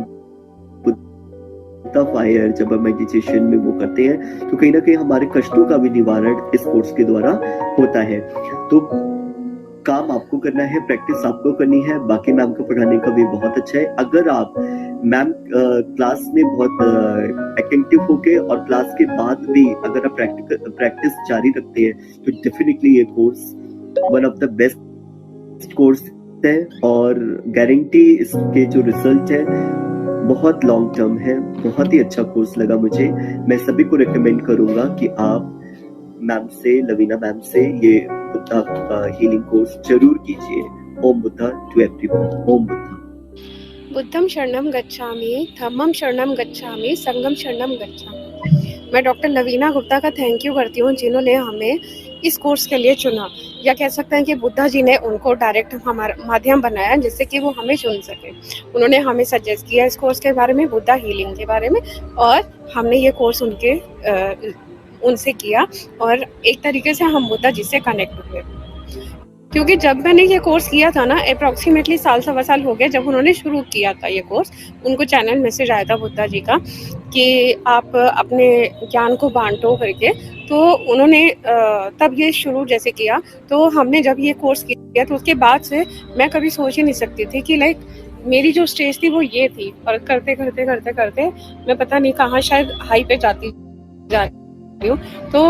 बुद्धा फायर जब हम मेडिटेशन में वो करते हैं तो कहीं ना कहीं हमारे कष्टों का भी निवारण इस कोर्स के द्वारा होता है। तो काम आपको करना है, प्रैक्टिस आपको करनी है। बाकी मैम का पढ़ाने का भी बहुत अच्छा है। अगर आप मैम क्लास में बहुत अटेंटिव होके और क्लास के बाद भी अगर आप प्रैक्टिस जारी रखते हैं तो डेफिनेटली ये course one of the best course है और गारंटी इसके जो रिजल्ट है बहुत लॉन्ग टर्म है। बहुत ही अच्छा कोर्स लगा मुझे। मैं सभी को रिकमेंड करूंगा कि आप मैम से, लवीना मैम से ये बुद्धा हीलिंग कोर्स जरूर कीजिए। Om Buddha to everyone. Om Buddha. बुद्धम शरणम गच्छामि, धम्मम शरणम गच्छामि, संगम शरणम गच्छामि। मैं डॉक्टर लवीना गुप्ता का थैंक यू करती हूँ जिन्होंने हमें इस कोर्स के लिए चुना, या कह सकते हैं कि बुद्धा जी ने उनको डायरेक्ट हमारा माध्यम बनाया जिससे कि वो हमें चुन सके। उन्होंने हमें सजेस्ट किया इस कोर्स के बारे में, बुद्धा हीलिंग के बारे में, और हमने ये कोर्स उनसे किया और एक तरीके से हम बुद्धा जी से कनेक्ट हुए। क्योंकि जब मैंने ये कोर्स किया था ना, अप्रॉक्सीमेटली साल सवा साल हो गए जब उन्होंने शुरू किया था ये कोर्स, उनको चैनल मैसेज आया था बुद्धा जी का कि आप अपने ज्ञान को बांटो करके। तो उन्होंने तब ये शुरू जैसे किया, तो हमने जब ये कोर्स किया तो उसके बाद से मैं कभी सोच ही नहीं सकती थी कि लाइक मेरी जो स्टेज थी वो ये थी, और करते करते करते करते मैं पता नहीं कहाँ शायद हाई पे जाती हूँ। तो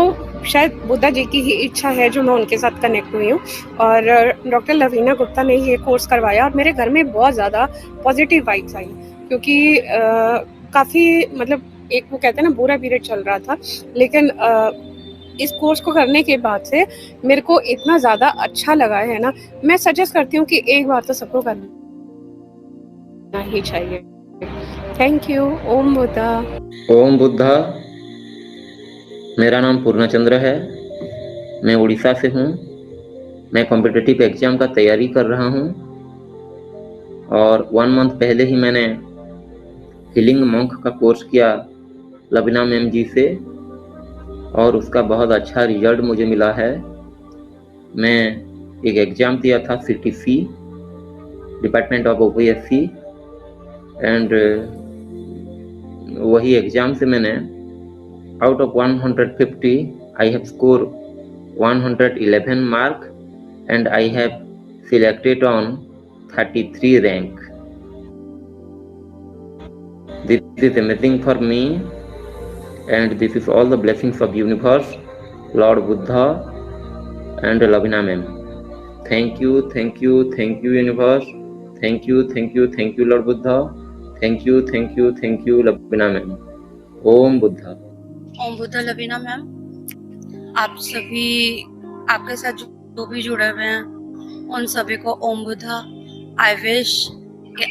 शायद बुद्धा जी की ही इच्छा है जो मैं उनके साथ कनेक्ट हुई हूँ, और डॉक्टर लवीना गुप्ता ने ये कोर्स करवाया और मेरे घर में बहुत ज़्यादा पॉजिटिव वाइब्स आई, क्योंकि काफ़ी मतलब एक वो कहते हैं ना बुरा पीरियड चल रहा था, लेकिन इस कोर्स को करने के बाद से मेरे को इतना ज़्यादा अच्छा लगा है ना। मैं सजेस्ट करती हूँ कि एक बार तो सबको करना ही चाहिए। Thank you. ओम बुद्धा। ओम बुद्धा। मेरा नाम पूर्णचंद्र है, मैं उड़ीसा से हूँ। मैं कॉम्पिटिटिव एग्ज़ाम का तैयारी कर रहा हूँ और 1 मंथ पहले ही मैंने हीलिंग मॉन्क का कोर्स किया लवीना मैम जी से, और उसका बहुत अच्छा रिजल्ट मुझे मिला है। मैं एक एग्ज़ाम दिया था CTC, department of OPSC, and वही एग्ज़ाम से मैंने out of 150 I have scored 111 mark and I have selected on 33 rank. This is amazing for me, and this is all the blessings of universe, Lord Buddha and Lavina ma'am. Thank you, thank you, thank you universe. Thank you, thank you, thank you Lord Buddha. Thank you, thank you, thank you Lavina ma'am. Om Buddha. Om Buddha Lavina ma'am, आप सभी आपके साथ जो भी जुड़े हुए हैं उन सभी को ओम बुद्धा। आई विश कि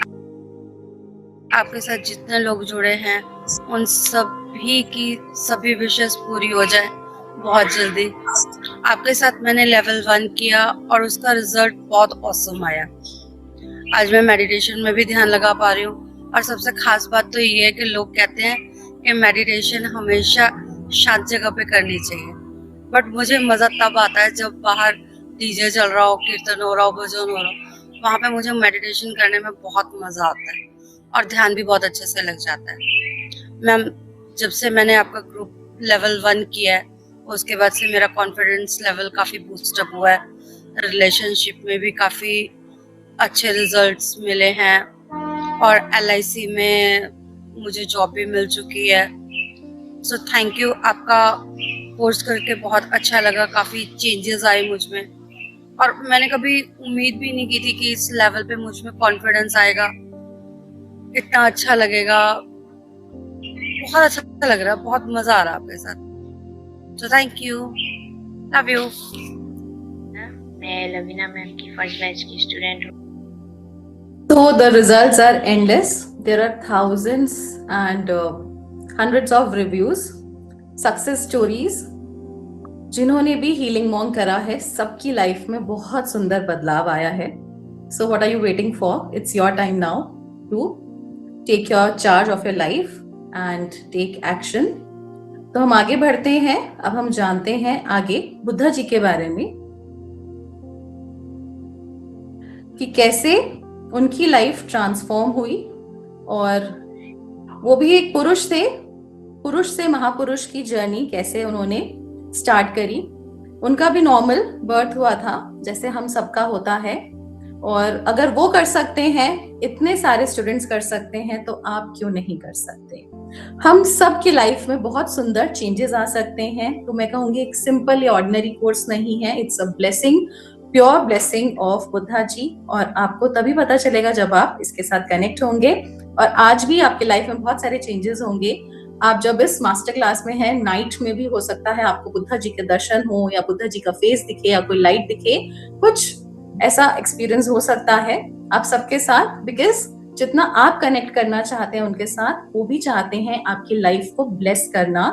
आपके साथ जितने लोग जुड़े हैं उन सभी की सभी विशेष पूरी हो जाए बहुत जल्दी। आपके साथ मैंने लेवल 1 किया और उसका रिजल्ट बहुत ऑसम आया। आज मैं मेडिटेशन में भी ध्यान लगा पा रही हूँ, और सबसे खास बात तो ये है कि लोग कहते हैं कि मेडिटेशन हमेशा शांत जगह पे करनी चाहिए, बट मुझे मजा तब आता है जब बाहर डीजे चल रहा हो, कीर्तन हो रहा हो, भजन हो रहा हो। वहाँ पे मुझे मेडिटेशन करने में बहुत मजा आता है और ध्यान भी बहुत अच्छे से लग जाता है। मैम, जब से मैंने आपका ग्रुप लेवल 1 किया है उसके बाद से मेरा कॉन्फिडेंस लेवल काफ़ी बूस्टअप हुआ है। रिलेशनशिप में भी काफ़ी अच्छे रिजल्ट्स मिले हैं, और LIC में मुझे जॉब भी मिल चुकी है। So thank you. आपका कोर्स करके बहुत अच्छा लगा, काफ़ी चेंजेस आए मुझ में, और मैंने कभी उम्मीद भी नहीं की थी कि इस लेवल पे मुझ में कॉन्फिडेंस आएगा, इतना अच्छा लगेगा। बहुत अच्छा लग रहा है, बहुत मज़ा आ रहा है आपके साथ। So thank you, love you. मैं लवीना मैम की फर्स्ट बैच की स्टूडेंट हूँ। So the results are endless. There are thousands and hundreds of reviews, success stories. जिन्होंने भी हीलिंग मॉन्क करा है सबकी लाइफ में बहुत सुंदर बदलाव आया है। So what are you waiting for? It's your time now to take your charge of your life and take action. तो हम आगे बढ़ते हैं। अब हम जानते हैं आगे बुद्धा जी के बारे में कि कैसे उनकी लाइफ ट्रांसफॉर्म हुई, और वो भी एक पुरुष थे, पुरुष से महापुरुष की जर्नी कैसे उन्होंने स्टार्ट करी। उनका भी नॉर्मल बर्थ हुआ था जैसे हम सबका होता है, और अगर वो कर सकते हैं, इतने सारे स्टूडेंट्स कर सकते हैं, तो आप क्यों नहीं कर सकते। हम सब की लाइफ में बहुत सुंदर चेंजेस आ सकते हैं। तो मैं कहूंगी एक सिंपल या ऑर्डिनरी कोर्स नहीं है, it's a blessing, pure blessing of Buddha ji, और आपको तभी पता चलेगा जब आप इसके साथ कनेक्ट होंगे। और आज भी आपके लाइफ में बहुत सारे चेंजेस होंगे। आप जब इस मास्टर क्लास में हैं, नाइट में भी हो सकता है आपको बुद्धा जी के दर्शन हो, या बुद्धा जी का फेस दिखे, या कोई लाइट दिखे, कुछ ऐसा एक्सपीरियंस हो सकता है आप सबके साथ, बिकॉज जितना आप कनेक्ट करना चाहते हैं उनके साथ, वो भी चाहते हैं आपकी लाइफ को ब्लेस करना,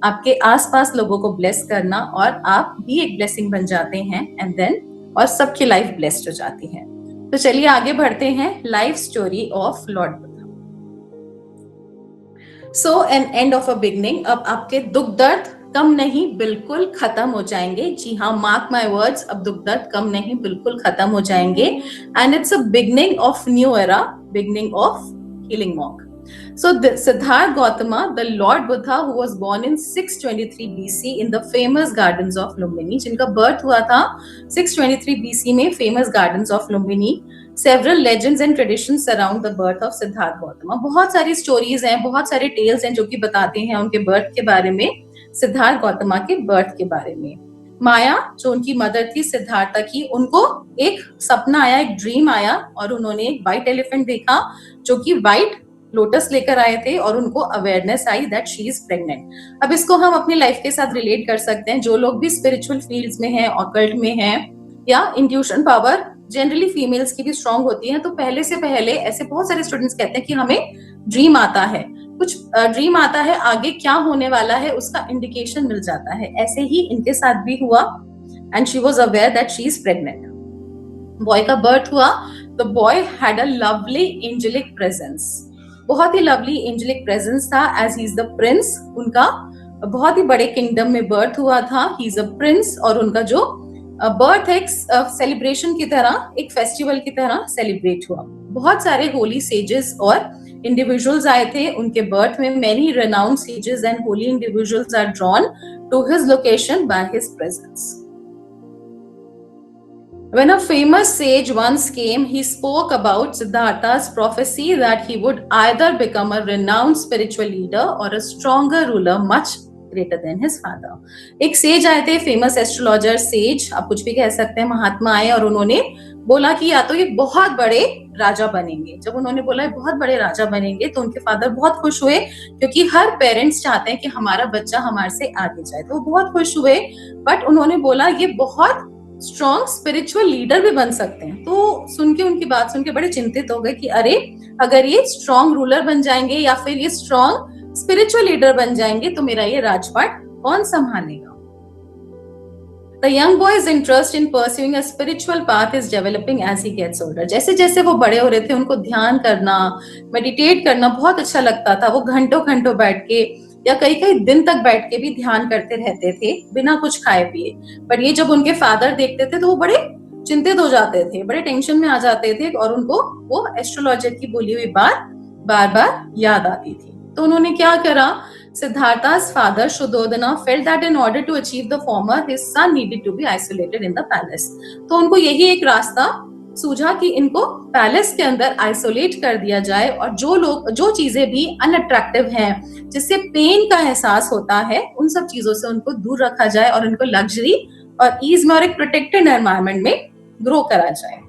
आपके आसपास लोगों को ब्लेस करना, और आप भी एक ब्लेसिंग बन जाते हैं एंड देन और सबकी लाइफ ब्लेस्ड हो जाती है। तो चलिए आगे बढ़ते हैं, life story of lord Buddha. So an end of a beginning. अब आपके दुख दर्द कम नहीं, बिल्कुल खत्म हो जाएंगे। जी हाँ, मार्क माय वर्ड्स, अब दुख दर्द कम नहीं, बिल्कुल खत्म हो जाएंगे। And it's a beginning of new era, beginning of healing monk. So Siddhartha Gautama, the Lord Buddha, who was born in 623 BC in the famous gardens of Lumbini, जिनका birth हुआ था 623 BC में famous gardens of Lumbini. Several legends and traditions surround the birth of Siddhartha Gautama. बहुत सारी stories हैं, बहुत सारे tales हैं जो कि बताते हैं उनके birth के बारे में, सिद्धार्थ गौतमा के birth के बारे में। माया, जो उनकी मदर थी सिद्धार्था की, उनको एक सपना आया, एक ड्रीम आया, और उन्होंने एक व्हाइट एलिफेंट देखा जो कि व्हाइट लोटस लेकर आए थे, और उनको awareness I that she is pregnant. अब इसको हम अपनी लाइफ के साथ रिलेट कर सकते हैं। जो लोग भी स्पिरिचुअल फील्ड्स में हैं, ऑकल्ट में हैं, या इंट्यूशन पावर जनरली फीमेल्स की भी स्ट्रांग होती है, तो पहले से पहले ऐसे बहुत सारे स्टूडेंट्स कहते हैं कि हमें ड्रीम आता है, कुछ ड्रीम आता है, आगे क्या होने वाला है उसका इंडिकेशन मिल जाता है। ऐसे ही इनके साथ भी हुआ, and she was aware that she is pregnant. Boy का बर्थ हुआ, the boy had a lovely angelic presence, बहुत ही लवली एंजेलिक प्रेजेंस था, as he is the prince. उनका बहुत ही बड़े किंगडम में बर्थ हुआ था, ही इज अ प्रिंस, और उनका जो बर्थ एक सेलिब्रेशन की तरह, एक फेस्टिवल की तरह सेलिब्रेट हुआ। बहुत सारे होली सेजेस और इंडिविजुअल्स आए थे उनके बर्थ में। Many renowned sages and holy individuals are drawn to his location by his presence. When a famous sage once came, he spoke about Siddhartha's prophecy that he would either become a renowned spiritual leader or a stronger ruler much greater than his father. एक says आए थे, famous astrologer, says आप कुछ भी कह सकते हैं, महात्मा आए और उन्होंने बोला कि या तो ये बहुत बड़े राजा बनेंगे। जब उन्होंने बोला बहुत बड़े राजा बनेंगे तो उनके फादर बहुत खुश हुए, क्योंकि हर पेरेंट्स चाहते हैं कि हमारा बच्चा हमारे से आगे जाए, तो वो बहुत खुश हुए। बट उन्होंने बोला ये बहुत स्ट्रॉन्ग स्पिरिचुअल लीडर भी बन सकते हैं। तो सुन के, उनकी बात सुन के बड़े चिंतित हो गए कि अरे, अगर ये स्ट्रॉन्ग रूलर बन जाएंगे या फिर ये स्ट्रॉन्ग स्पिरिचुअल लीडर बन जाएंगे तो मेरा ये राजपाट कौन संभालेगा। The young boy's interest in pursuing a spiritual path is developing as he gets older. जैसे जैसे वो बड़े हो रहे थे, उनको ध्यान करना, मेडिटेट करना बहुत अच्छा लगता था। वो घंटों घंटों बैठ के या कई कई दिन तक बैठ के भी ध्यान करते रहते थे बिना कुछ खाए पिए। पर ये जब उनके फादर देखते थे तो वो बड़े चिंतित हो जाते थे, बड़े टेंशन में आ जाते थे, और उनको वो एस्ट्रोलॉजर की बोली हुई बात बार बार याद आती थी। तो उन्होंने क्या करा, Siddhartha's father Shuddhodana felt that in order to achieve the former, his son needed to be isolated in the palace. तो उनको यही एक रास्ता सूझा कि इनको पैलेस के अंदर आइसोलेट कर दिया जाए, और जो चीजें भी अनअट्रैक्टिव हैं, जिससे पेन का एहसास होता है, उन सब चीजों से उनको दूर रखा जाए और उनको लग्जरी और ईज में और एक प्रोटेक्टेड एनवायरनमेंट में ग्रो करा जाए,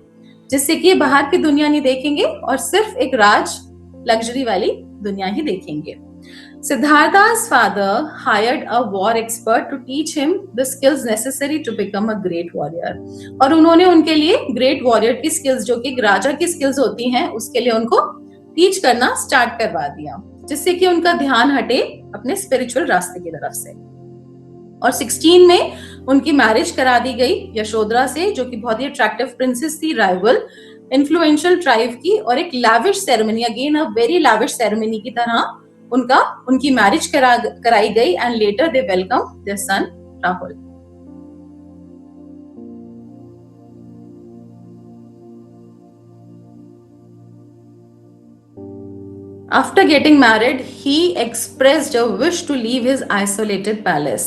जिससे कि बाहर की दुनिया नहीं देखेंगे और सिर्फ एक राज लग्जरी वाली दुनिया ही देखेंगे। Siddhartha's father hired a war expert to teach him the skills necessary to become a great warrior. और उन्होंने उनके लिए ग्रेट वॉरियर की स्किल्स, जो कि राजा की स्किल्स होती हैं, उसके लिए उनको टीच करना स्टार्ट करवा दिया, जिससे कि उनका ध्यान हटे अपने स्पिरिचुअल रास्ते की तरफ से। और 16 में उनकी मैरिज करा दी गई यशोधरा से, जो कि बहुत ही अट्रैक्टिव प्रिंसेस थी, राइवल इन्फ्लुएंशियल ट्राइब की, और एक lavish ceremony, again a very lavish ceremony की तरह उनकी मैरिज कराई गई, and later they welcome their son Rahul. After getting married, he expressed a wish to leave his isolated palace.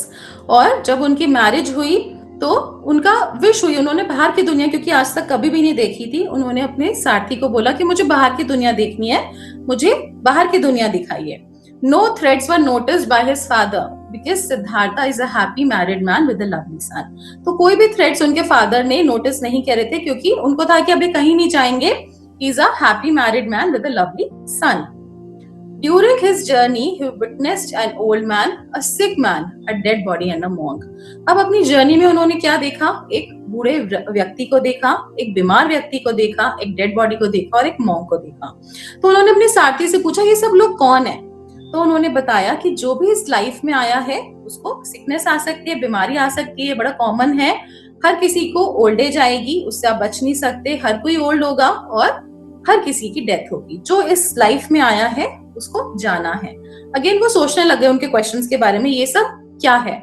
और जब उनकी मैरिज हुई तो उनका विश हुई, उन्होंने बाहर की दुनिया, क्योंकि आज तक कभी भी नहीं देखी थी, उन्होंने अपने सारथी को बोला कि मुझे बाहर की दुनिया देखनी है, मुझे बाहर की दुनिया दिखाइए। No threats were noticed by his father because Siddhartha is a happy married man with a lovely son. तो कोई भी threats उनके फादर ने नोटिस नहीं करे थे, क्योंकि उनको था कि अभी कहीं नहीं जाएंगे, he is a happy married man with a lovely son. During his journey, he witnessed an old man, a sick man, a dead body and a monk. अब अपनी जर्नी में उन्होंने क्या देखा, एक बूढ़े व्यक्ति को देखा, एक बीमार व्यक्ति को देखा, एक डेड बॉडी को देखा और एक मॉन्क को देखा। तो उन्होंने अपने सारथी से पूछा ये सब लोग कौन है? तो उन्होंने बताया कि जो भी इस लाइफ में आया है उसको सिकनेस आ सकती है, बीमारी आ सकती है, बड़ा कॉमन है। हर किसी को ओल्ड एज आएगी, उससे आप बच नहीं सकते, हर कोई ओल्ड होगा और हर किसी की डेथ होगी। जो इस लाइफ में आया है उसको जाना है। अगेन वो सोचने लगे उनके क्वेश्चंस के बारे में, ये सब क्या है।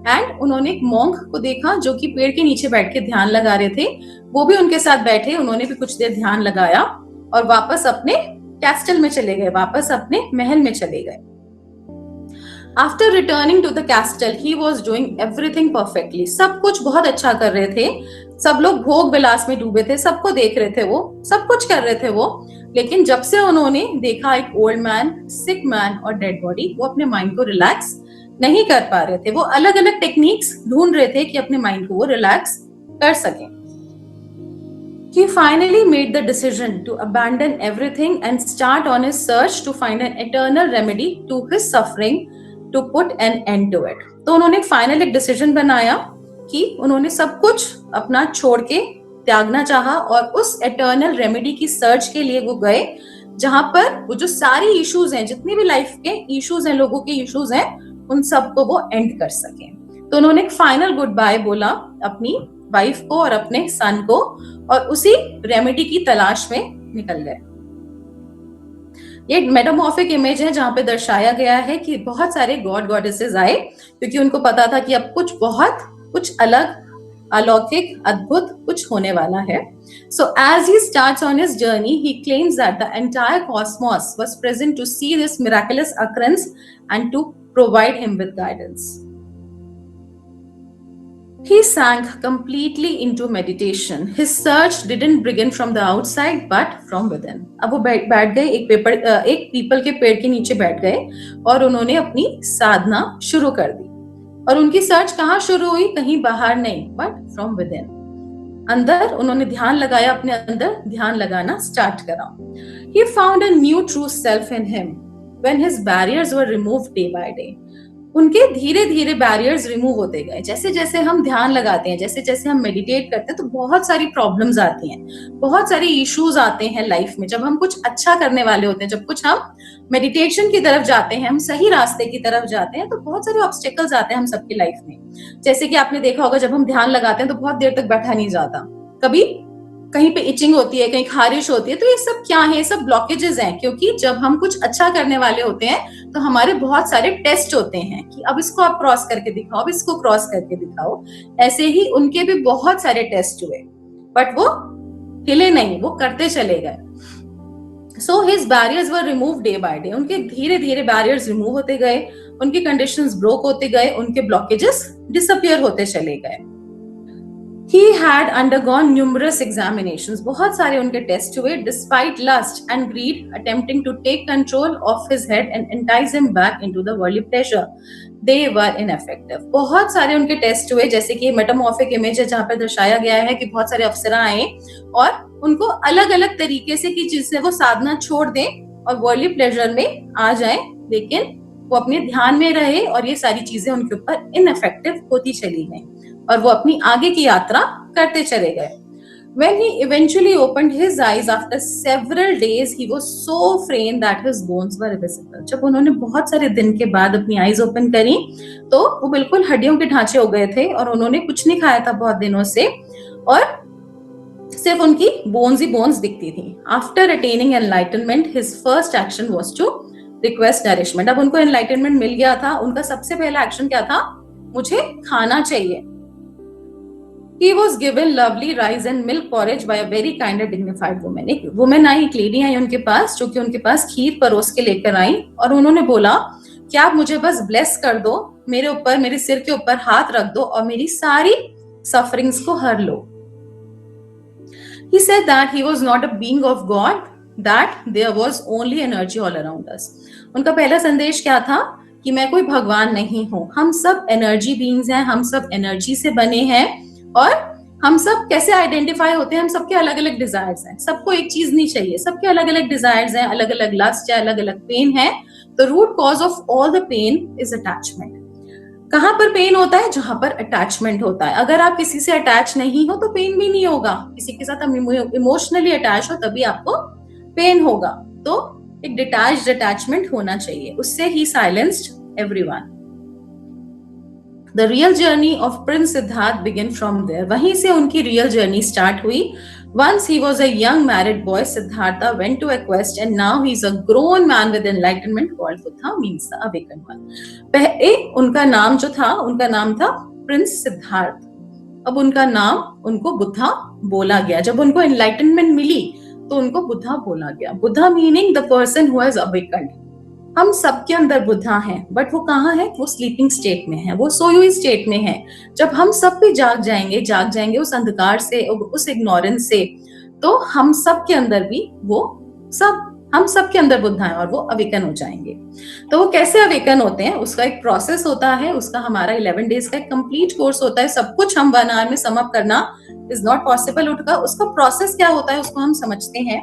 एंड उन्होंने एक मॉन्क को देखा जो कि पेड़ के नीचे बैठ के ध्यान लगा रहे थे। वो भी उनके साथ बैठे, उन्होंने भी कुछ देर ध्यान लगाया और वापस अपने कैस्टल में चले गए, वापस अपने महल में चले गए। After returning to the castle he was doing everything perfectly. सब कुछ बहुत अच्छा कर रहे थे, सब लोग भोग विलास में डूबे थे, सबको देख रहे थे, वो सब कुछ कर रहे थे वो। लेकिन जब से उन्होंने देखा एक ओल्ड मैन, सिक मैन और डेड बॉडी, वो अपने माइंड को रिलैक्स नहीं कर पा रहे थे। वो अलग अलग टेक्निक्स ढूंढ रहे थे कि अपने माइंड को वो रिलैक्स कर सकें। He finally made the decision to abandon everything and start on his search to find an eternal remedy to his suffering, to put an end to it. तो उन्होंने फाइनल एक डिसीजन बनाया कि उन्होंने सब कुछ अपना छोड़ के त्यागना चाहा और उस एटर्नल रेमेडी की सर्च के लिए वो गए, जहां पर वो जो सारी इश्यूज हैं, जितनी भी लाइफ के इश्यूज हैं, लोगों के इश्यूज हैं, उन सबको वो एंड कर सके। तो उन्होंने एक फाइनल गुड बाय बोला अपनी वाइफ को और अपने सन को और उसी रेमेडी की तलाश में निकल गए। ये मेटामॉर्फिक इमेज है जहां पे दर्शाया गया है कि बहुत सारे गॉड गॉडेसेस आए, क्योंकि उनको पता था कि अब कुछ अलग, अलौकिक, अद्भुत कुछ होने वाला है। So as he starts on his journey, he claims that the entire cosmos was present to see this miraculous occurrence and to provide him with guidance. He sank completely into meditation. His search didn't begin from the outside but from within. अब वो बैठ गए एक people के पेड़ के नीचे बैठ गए और उन्होंने अपनी साधना शुरू कर दी। और उनकी सर्च कहाँ शुरू हुई? कहीं बाहर नहीं, बट फ्रॉम विदिन। अंदर उन्होंने ध्यान लगाया, अपने अंदर ध्यान लगाना स्टार्ट करा। He found a new true self in him when his barriers were removed day by day. उनके धीरे धीरे बैरियर्स रिमूव होते गए। जैसे जैसे हम ध्यान लगाते हैं, जैसे जैसे हम मेडिटेट करते हैं, तो बहुत सारी प्रॉब्लम्स आती हैं, बहुत सारे इश्यूज आते हैं लाइफ में। जब हम कुछ अच्छा करने वाले होते हैं, जब कुछ हम मेडिटेशन की तरफ जाते हैं, हम सही रास्ते की तरफ जाते हैं, तो बहुत सारे ऑब्स्टेकल्स आते हैं हम सबकी लाइफ में। जैसे कि आपने देखा होगा, जब हम ध्यान लगाते हैं तो बहुत देर तक बैठा नहीं जाता, कभी कहीं पे इचिंग होती है, कहीं खारिश होती है। तो ये सब क्या है? ये सब ब्लॉकेजेस हैं, क्योंकि जब हम कुछ अच्छा करने वाले होते हैं तो हमारे बहुत सारे टेस्ट होते हैं कि अब इसको आप क्रॉस करके दिखाओ, अब इसको क्रॉस करके दिखाओ। ऐसे ही उनके भी बहुत सारे टेस्ट हुए, बट वो हिले नहीं, वो करते चले गए। So his barriers were remove day by day. उनके धीरे धीरे बैरियर्स रिमूव होते गए, उनके कंडीशंस ब्रोक होते गए, उनके ब्लॉकेजेस डिसअपियर होते चले गए। He had undergone numerous examinations. बहुत सारे उनके टेस्ट हुए, despite lust and greed, attempting to take control of his head and entice him back into the worldly pleasure. They were ineffective. बहुत सारे उनके टेस्ट हुए, जैसे कि मेटामॉर्फिक इमेज है जहाँ पे दर्शाया गया है कि बहुत सारे अप्सरा आए और उनको अलग अलग तरीके से कि जिससे वो साधना छोड़ दें और वर्ल्डली प्लेजर में आ जाएं, लेकिन वो अपने ध्यान में रहे और ये सारी चीजें उनके ऊपर इनइफेक्टिव होती चली गई और वो अपनी आगे की यात्रा करते चले गए। When he eventually opened his eyes after several days, he was so frail that his bones were visible. जब उन्होंने बहुत सारे दिन के बाद अपनी आईज ओपन करी तो वो बिल्कुल हड्डियों के ढांचे हो गए थे और उन्होंने कुछ नहीं खाया था बहुत दिनों से और सिर्फ उनकी बोन्स ही बोन्स दिखती थी। After attaining enlightenment, his first action was to request nourishment. अब उनको enlightenment मिल गया था, उनका सबसे पहला एक्शन क्या था? मुझे खाना चाहिए। He was given lovely rice and milk porridge by a very kind and dignified woman. एक वुमेन आई, एक लेडी आई उनके पास, जो कि उनके पास खीर परोस के लेकर आई और उन्होंने बोला कि आप मुझे बस ब्लेस कर दो, मेरे ऊपर, मेरे सिर के ऊपर हाथ रख दो और मेरी सारी सफरिंग्स को हर लो। He said that he was not a being of God, that there was only energy all around us. उनका पहला संदेश क्या था? कि मैं कोई भगवान नहीं हूँ, हम सब एनर्जी बीइंग्स हैं, हम सब एनर्जी से बने हैं और हम सब कैसे आइडेंटिफाई होते हैं? हम सबके अलग अलग डिजायर्स हैं, सबको एक चीज नहीं चाहिए, सबके अलग अलग डिजायर्स हैं, अलग अलग लस्ट है, अलग अलग पेन है। The root cause of all the pain is attachment. कहां पर पेन होता है? जहां पर अटैचमेंट होता है। अगर आप किसी से अटैच नहीं हो तो पेन भी नहीं होगा। किसी के साथ हम इमोशनली अटैच हो तभी आपको पेन होगा। तो एक डिटैच्ड अटैचमेंट होना चाहिए, उससे ही silenced everyone. The real journey of prince Siddhartha begin from there. वहीं से उनकी रियल जर्नी स्टार्ट हुई। Once he was a young married boy, Siddhartha went to a quest, and now he is a grown man with enlightenment called Buddha, means the awakened one. पहले उनका नाम जो था, उनका नाम था प्रिंस सिद्धार्थ। अब उनका नाम उनको बुद्धा बोला गया। जब उनको एनलाइटनमेंट मिली तो उनको बुद्धा बोला गया। Buddha meaning the person who has awakened. हम सबके अंदर बुद्धा हैं, बट वो कहाँ है? वो स्लीपिंग स्टेट में है, वो सोई हुई स्टेट में है। जब हम सब भी जाग जाएंगे उस अंधकार से, उस इग्नोरेंस से, तो हम सब के अंदर भी हम सब के अंदर बुद्धा है और वो अवेकन हो जाएंगे। तो वो कैसे अवेकन होते हैं? उसका एक प्रोसेस होता है। उसका हमारा 11 डेज का एक कंप्लीट कोर्स होता है। सब कुछ हम 1 आवर में सम अप करना इज नॉट पॉसिबल। उसका प्रोसेस क्या होता है उसको हम समझते हैं।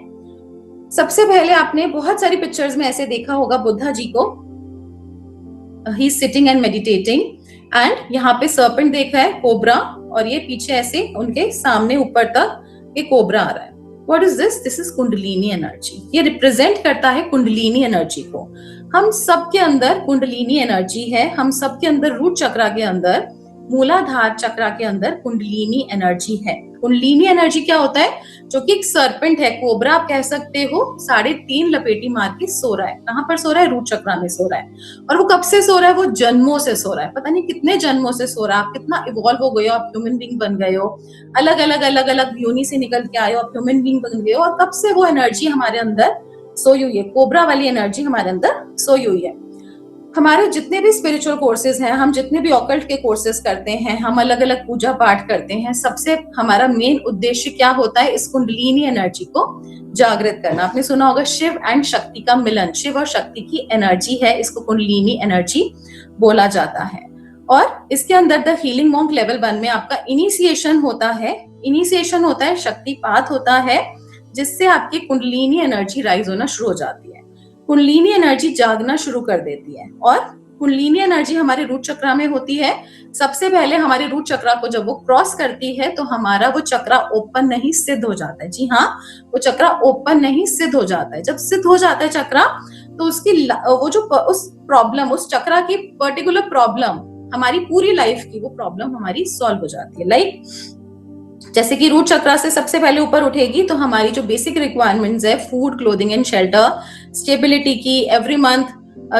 सबसे पहले आपने बहुत सारी पिक्चर्स में ऐसे देखा होगा बुद्धा जी को, he is sitting and meditating, and यहाँ पे सर्पेंट देख रहा है, कोबरा, और ये पीछे ऐसे उनके सामने ऊपर तक ये कोबरा आ रहा है। What is this? This is kundalini energy. ये रिप्रेजेंट करता है कुंडलिनी एनर्जी को। हम सबके अंदर कुंडलिनी एनर्जी है। हम सबके अंदर रूट चक्रा के अंदर, मूलाधार चक्रा के अंदर कुंडलिनी एनर्जी है। कुंडलिनी एनर्जी क्या होता है? जो कि एक सर्पेंट है, कोबरा आप कह सकते हो, 3.5 लपेटी मार के सो रहा है। कहां पर सो रहा है? रूट चक्रा में सो रहा है। और वो कब से सो रहा है? वो जन्मों से सो रहा है। पता नहीं कितने जन्मों से सो रहा है। आप कितना इवॉल्व हो गए हो, आप ह्यूमन बीइंग बन गए हो, अलग अलग योनि से निकल के आए हो, आप ह्यूमन बीइंग बन गए हो, और कब से वो एनर्जी हमारे अंदर सोई हुई है। कोबरा वाली एनर्जी हमारे अंदर सोई हुई है। हमारे जितने भी स्पिरिचुअल कोर्सेज हैं, हम जितने भी ऑकल्ट के कोर्सेज करते हैं, हम अलग अलग पूजा पाठ करते हैं, सबसे हमारा मेन उद्देश्य क्या होता है? इस कुंडलिनी एनर्जी को जागृत करना। आपने सुना होगा शिव एंड शक्ति का मिलन, शिव और शक्ति की एनर्जी है, इसको कुंडलिनी एनर्जी बोला जाता है। और इसके अंदर द हीलिंग मॉन्क लेवल 1 में आपका इनिशिएशन होता है। शक्तिपात होता है, जिससे आपकी कुंडलिनी एनर्जी राइज होना शुरू हो जाती है। कुंडलिनी एनर्जी जागना शुरू कर देती है। और कुंडलिनी एनर्जी हमारे रूट चक्रा में होती है। सबसे पहले हमारे रूट चक्रा को जब वो क्रॉस करती है तो हमारा वो चक्रा ओपन नहीं सिद्ध हो जाता है। जी हाँ, वो चक्रा ओपन नहीं सिद्ध हो जाता है। जब सिद्ध हो जाता है चक्रा, तो उसकी वो जो उस प्रॉब्लम, उस चक्रा की पर्टिकुलर प्रॉब्लम, हमारी पूरी लाइफ की वो प्रॉब्लम हमारी सॉल्व हो जाती है। लाइक जैसे कि रूट चक्रा से सबसे पहले ऊपर उठेगी तो हमारी जो बेसिक रिक्वायरमेंट्स है, food, clothing and shelter, stability की, एवरी मंथ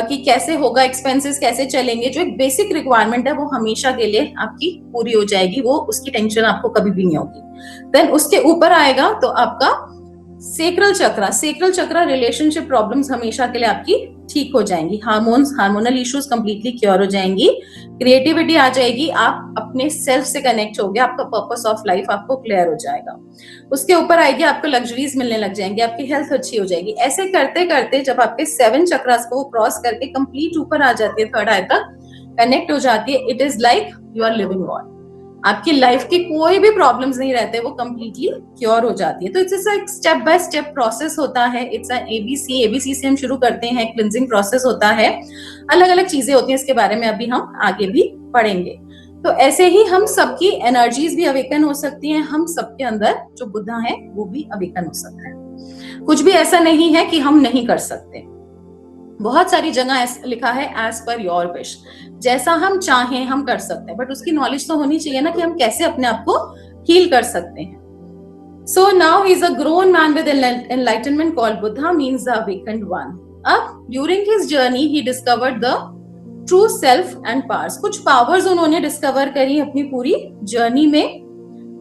कि कैसे होगा, एक्सपेंसेस कैसे चलेंगे, जो एक बेसिक रिक्वायरमेंट है वो हमेशा के लिए आपकी पूरी हो जाएगी। वो उसकी टेंशन आपको कभी भी नहीं होगी। देन उसके ऊपर आएगा तो आपका सेक्रल चक्रा, रिलेशनशिप प्रॉब्लम्स हमेशा के लिए आपकी ठीक हो जाएंगी। हार्मोनल इश्यूज कंप्लीटली क्योर हो जाएंगी। क्रिएटिविटी आ जाएगी, आप अपने सेल्फ से कनेक्ट हो गए, आपका पर्पस ऑफ लाइफ आपको क्लियर हो जाएगा। उसके ऊपर आएगी आपको लग्जरीज मिलने लग जाएंगे, आपकी हेल्थ अच्छी हो जाएगी। ऐसे करते करते जब आपके 7 चक्रास को क्रॉस करके कंप्लीट ऊपर आ जाती है, 3rd आई तक कनेक्ट हो जाती है, it is like you are living god. आपकी लाइफ की कोई भी प्रॉब्लम्स नहीं रहते, वो कंप्लीटली क्योर हो जाती है। तो इट्स एक स्टेप बाय स्टेप प्रोसेस होता है। इट्स एबीसी से हम शुरू करते हैं, क्लिंजिंग प्रोसेस होता है, अलग अलग चीजें होती हैं, इसके बारे में अभी हम आगे भी पढ़ेंगे। तो ऐसे ही हम सबकी एनर्जीज भी अवेकन हो सकती हैं। हम सबके अंदर जो बुद्धा है वो भी अवेकन हो सकता है। कुछ भी ऐसा नहीं है कि हम नहीं कर सकते। बहुत सारी जगह लिखा है एज पर योर विश, जैसा हम चाहें हम कर सकते हैं, बट उसकी नॉलेज तो होनी चाहिए ना कि हम कैसे अपने आप को हील कर सकते हैं। So now he is a grown man with enlightenment called Buddha, means the awakened one. अब during his journey he discovered the true self and powers. कुछ पावर्स उन्होंने डिस्कवर करी अपनी पूरी जर्नी में,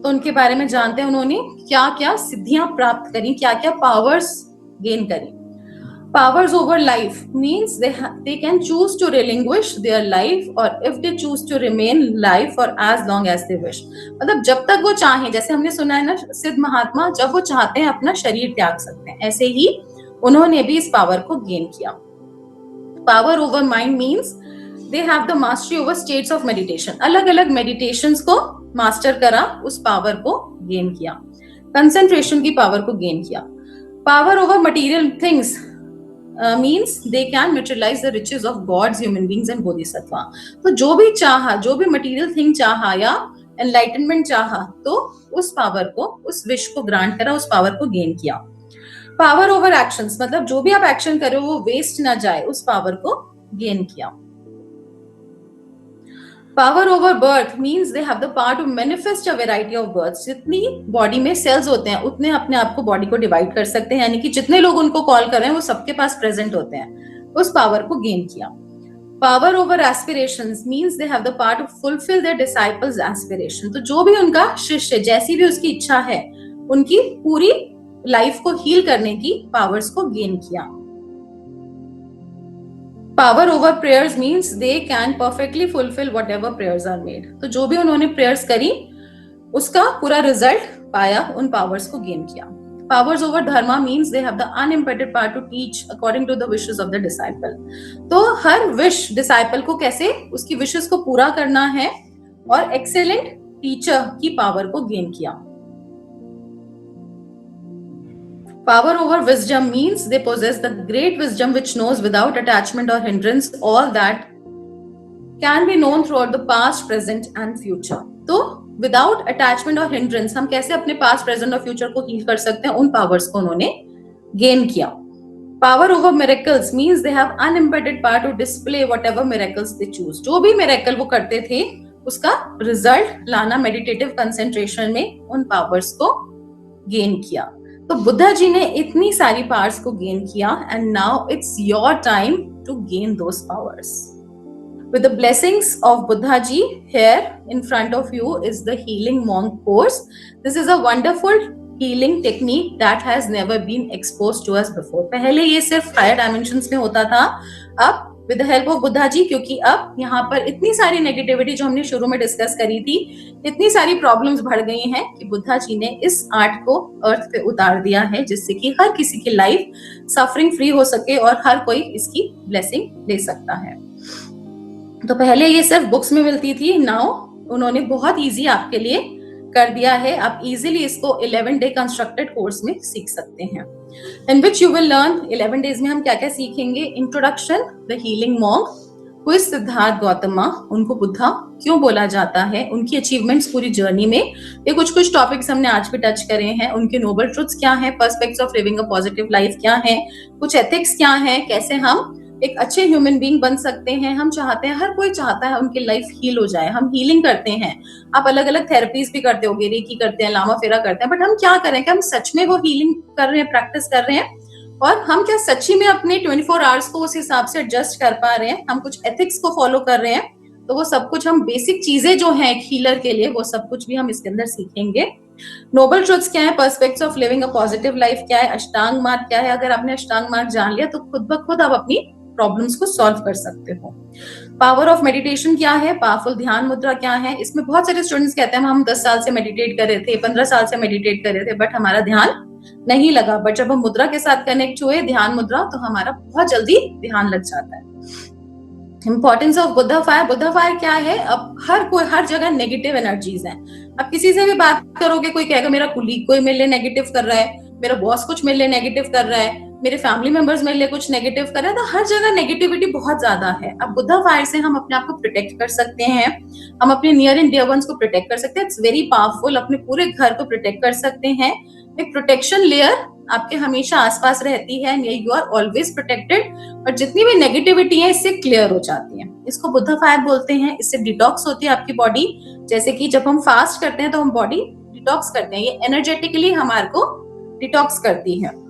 तो उनके बारे में जानते हैं उन्होंने क्या क्या सिद्धियां प्राप्त करी, क्या क्या पावर्स गेन करी। Powers over life means they can choose to relinquish their life, or if they choose to remain life for as long as they wish. मतलब जब तक वो चाहें, जैसे हमने सुना है ना सिद्ध महात्मा जब वो चाहते हैं अपना शरीर त्याग सकते हैं, ऐसे ही उन्होंने भी इस पावर को गेन किया। Power over mind means they have the mastery over states of meditation. अलग अलग meditations को मास्टर करा, उस पावर को गेन किया। कंसंट्रेशन की पावर को गेन किया। Power over material things, means they can materialise the riches of gods, human beings and Bodhisattva. तो जो भी चाहा, जो भी मटेरियल थिंग चाहा या एनलाइटनमेंट चाहा, तो उस पावर को, उस विश को ग्रांट करा, उस पावर को गेन किया। पावर ओवर एक्शंस, मतलब जो भी आप एक्शन करो वो वेस्ट ना जाए, उस पावर को गेन किया। Power over birth means they have the power to manifest a variety of births. जितनी बॉडी में सेल्स होते हैं उतने अपने आप को बॉडी को डिवाइड कर सकते हैं, यानी कि जितने लोग उनको कॉल कर रहे हैं वो सबके पास प्रेजेंट होते हैं, उस पावर को गेन किया। Power over aspirations means they have the power to fulfil their disciples aspiration. तो जो भी उनका शिष्य, जैसी भी उसकी इच्छा है, उनकी पूरी लाइफ को हील करने की पावर्स को गेन किया। Power over prayers means they can perfectly fulfil whatever prayers are made. तो जो भी उन्होंने प्रेयर्स करी उसका पूरा रिजल्ट पाया, उन पावर्स को गेन किया। Powers over dharma means they have the unimpeded power to teach according to the wishes of the disciple. तो हर विश डिसाइपल को कैसे उसकी विशेस को पूरा करना है, और एक्सेलेंट टीचर की पावर को गेन किया। Power over wisdom means they possess the great wisdom which knows without attachment or hindrance all that can be known throughout the past, present and future. तो without attachment or hindrance हम कैसे अपने past, present और future को heal कर सकते हैं, उन powers को उन्होंने gain किया। Power over miracles means they have unimpeded power to display whatever miracles they choose. जो भी miracle वो करते थे उसका result लाना meditative concentration में उन powers को gain किया। तो बुद्धा जी ने इतनी सारी पावर्स को गेन किया, and now it's your time to gain those powers. With the blessings of Buddha ji, here in front of you is the healing monk course. This is a wonderful healing technique that has never been exposed to us before. पहले ये सिर्फ higher dimensions में होता था, अब with the help of Buddha ji, क्योंकि अब यहाँ पर इतनी सारी नेगेटिविटी जो हमने शुरू में डिस्कस करी थी, इतनी सारी प्रॉब्लम्स बढ़ गई हैं कि बुद्धा जी ने इस आर्ट को अर्थ पे उतार दिया है, जिससे कि हर किसी की लाइफ सफरिंग फ्री हो सके और हर कोई इसकी ब्लेसिंग ले सकता है। तो पहले ये सिर्फ बुक्स में मिलती थी, नाउ उन्होंने बहुत इजी आपके लिए कर दिया है। आप इजीली इसको 11 डे कंस्ट्रक्टेड कोर्स में सीख सकते हैं, in which you will learn 11 days में हम क्या क्या सीखेंगे। Introduction, the healing monk, who is Siddhartha Gautama, उनको बुद्धा क्यों बोला जाता है, उनकी अचीवमेंट्स पूरी जर्नी में, ये कुछ टॉपिक्स हमने आज भी टच करे हैं। उनके नोबल ट्रुथ्स क्या है, prospects of living a positive life क्या है, कुछ एथिक्स क्या है, कैसे हम एक अच्छे ह्यूमन बीइंग बन सकते हैं। हम चाहते हैं, हर कोई चाहता है उनकी लाइफ हील हो जाए, हम हीलिंग करते हैं। आप अलग अलग थेरेपीज भी करते हो, रेकी करते हैं, लामा फेरा करते हैं, बट हम क्या करें कि हम सच में वो हीलिंग कर रहे हैं, प्रैक्टिस कर रहे हैं, और हम क्या सच्ची में अपने 24 आवर्स को उस हिसाब से एडजस्ट कर पा रहे हैं, हम कुछ एथिक्स को फॉलो कर रहे हैं। तो वो सब कुछ हम बेसिक चीजें जो है एक हीलर के लिए, वो सब कुछ भी हम इसके अंदर सीखेंगे। नोबल ट्रुथ्स क्या है, prospects of living a positive life क्या है, अष्टांग मार्ग क्या है। अगर आपने अष्टांग मार्ग जान लिया तो खुद ब खुद आप अपनी प्रॉब्लम्स को सॉल्व कर सकते हो। पावर ऑफ मेडिटेशन क्या है, पावरफुल ध्यान मुद्रा क्या है। इसमें बहुत सारे स्टूडेंट्स कहते हैं हम 10 साल से मेडिटेट कर रहे थे, 15 साल से मेडिटेट कर रहे थे, बट हमारा ध्यान नहीं लगा। बट जब हम मुद्रा के साथ कनेक्ट हुए, ध्यान मुद्रा, तो हमारा बहुत जल्दी ध्यान लग जाता है। Importance of Buddha fire, Buddha fire क्या है, अब हर जगह नेगेटिव एनर्जीज हैं। अब किसी से भी बात करोगे, कोई कहेगा मेरा कुलीग कोई मेरे लिए नेगेटिव कर रहा है, मेरा बॉस कुछ मेरे लिए नेगेटिव कर रहा है, मेरे फैमिली मेंबर्स मेरे लिए कुछ नेगेटिव कर रहे हैं, तो हर जगह नेगेटिविटी बहुत ज्यादा है। अब बुद्धा फायर से हम अपने आप को प्रोटेक्ट कर सकते हैं, हम अपने नियर एंड डियर वंस को प्रोटेक्ट कर सकते हैं। इट्स वेरी पावरफुल, अपने पूरे घर को प्रोटेक्ट कर सकते हैं। एक प्रोटेक्शन लेयर आपके हमेशा आसपास रहती है, यू आर ऑलवेज प्रोटेक्टेड, और जितनी भी नेगेटिविटी है इससे क्लियर हो जाती है। इसको बुद्धा फायर बोलते हैं। इससे डिटॉक्स होती है आपकी बॉडी, जैसे कि जब हम फास्ट करते हैं तो हम बॉडी डिटॉक्स करते हैं, ये एनर्जेटिकली हमारे को डिटॉक्स करती है।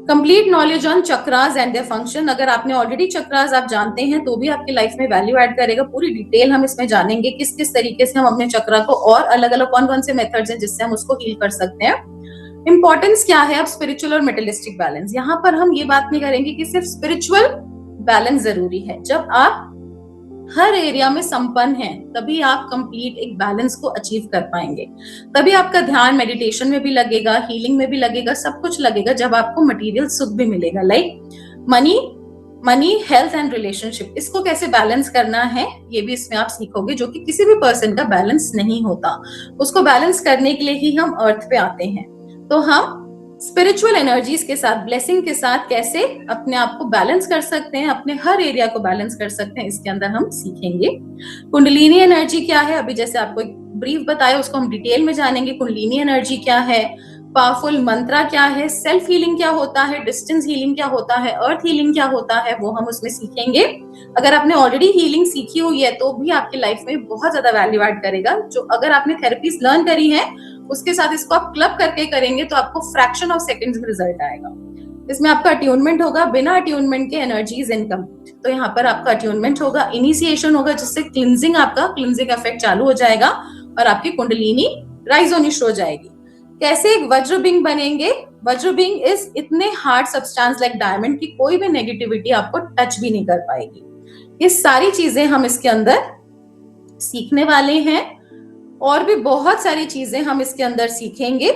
Complete knowledge on chakras and their function, अगर आपने ऑलरेडी चक्रास आप जानते हैं तो भी आपकी लाइफ में वैल्यू ऐड करेगा। पूरी डिटेल हम इसमें जानेंगे, किस किस तरीके से हम अपने चक्रा को, और अलग अलग कौन कौन से मेथड्स हैं जिससे हम उसको हील कर सकते हैं। इंपॉर्टेंस क्या है, अब स्पिरिचुअल और मेटेरियलिस्टिक बैलेंस, यहाँ पर हम ये बात नहीं करेंगे कि सिर्फ स्पिरिचुअल बैलेंस जरूरी है। जब आप हर एरिया में संपन्न हैं, तभी आप कंप्लीट एक बैलेंस को अचीव कर पाएंगे। तभी आपका ध्यान मेडिटेशन में भी लगेगा, हीलिंग में भी लगेगा, सब कुछ लगेगा, जब आपको मटेरियल सुख भी मिलेगा। Like money, health and relationship, इसको कैसे बैलेंस करना है ये भी इसमें आप सीखोगे, जो कि किसी भी पर्सन का बैलेंस नहीं होता। उसको बैलेंस करने के लिए ही हम अर्थ पे आते हैं। तो हम स्पिरिचुअल एनर्जीज के साथ, ब्लेसिंग के साथ कैसे अपने आप को बैलेंस कर सकते हैं, अपने हर एरिया को बैलेंस कर सकते हैं, इसके अंदर हम सीखेंगे। कुंडलिनी एनर्जी क्या है, अभी जैसे आपको एक ब्रीफ बताया उसको हम डिटेल में जानेंगे। कुंडलिनी एनर्जी क्या है, पावरफुल मंत्रा क्या है, सेल्फ हीलिंग क्या होता है, डिस्टेंस हीलिंग क्या होता है, अर्थ हीलिंग क्या होता है, वो हम उसमें सीखेंगे। अगर आपने ऑलरेडी हीलिंग सीखी हुई है तो भी आपकी लाइफ में बहुत ज्यादा वैल्यू ऐड करेगा। जो अगर आपने थेरेपीज लर्न करी है उसके साथ इसको आप क्लब करके करेंगे तो आपको फ्रैक्शन ऑफ सेकंड्स में रिजल्ट आएगा। इसमें आपका अट्यूनमेंट होगा, बिना अट्यूनमेंट के एनर्जीज इनकम्प्लीट। तो यहाँ पर आपका अट्यूनमेंट होगा, इनिशिएशन होगा, जिससे क्लिंजिंग, आपका क्लिंजिंग इफेक्ट चालू हो जाएगा और आपकी कुंडलिनी राइज होनी शुरू हो जाएगी। कैसे एक वज्रबिंग बनेंगे? वज्रबिंग इज इतने हार्ड सब्सटेंस लाइक डायमंड की कोई भी नेगेटिविटी आपको टच भी नहीं कर पाएगी। ये सारी चीजें हम इसके अंदर सीखने वाले हैं और भी बहुत सारी चीजें हम इसके अंदर सीखेंगे।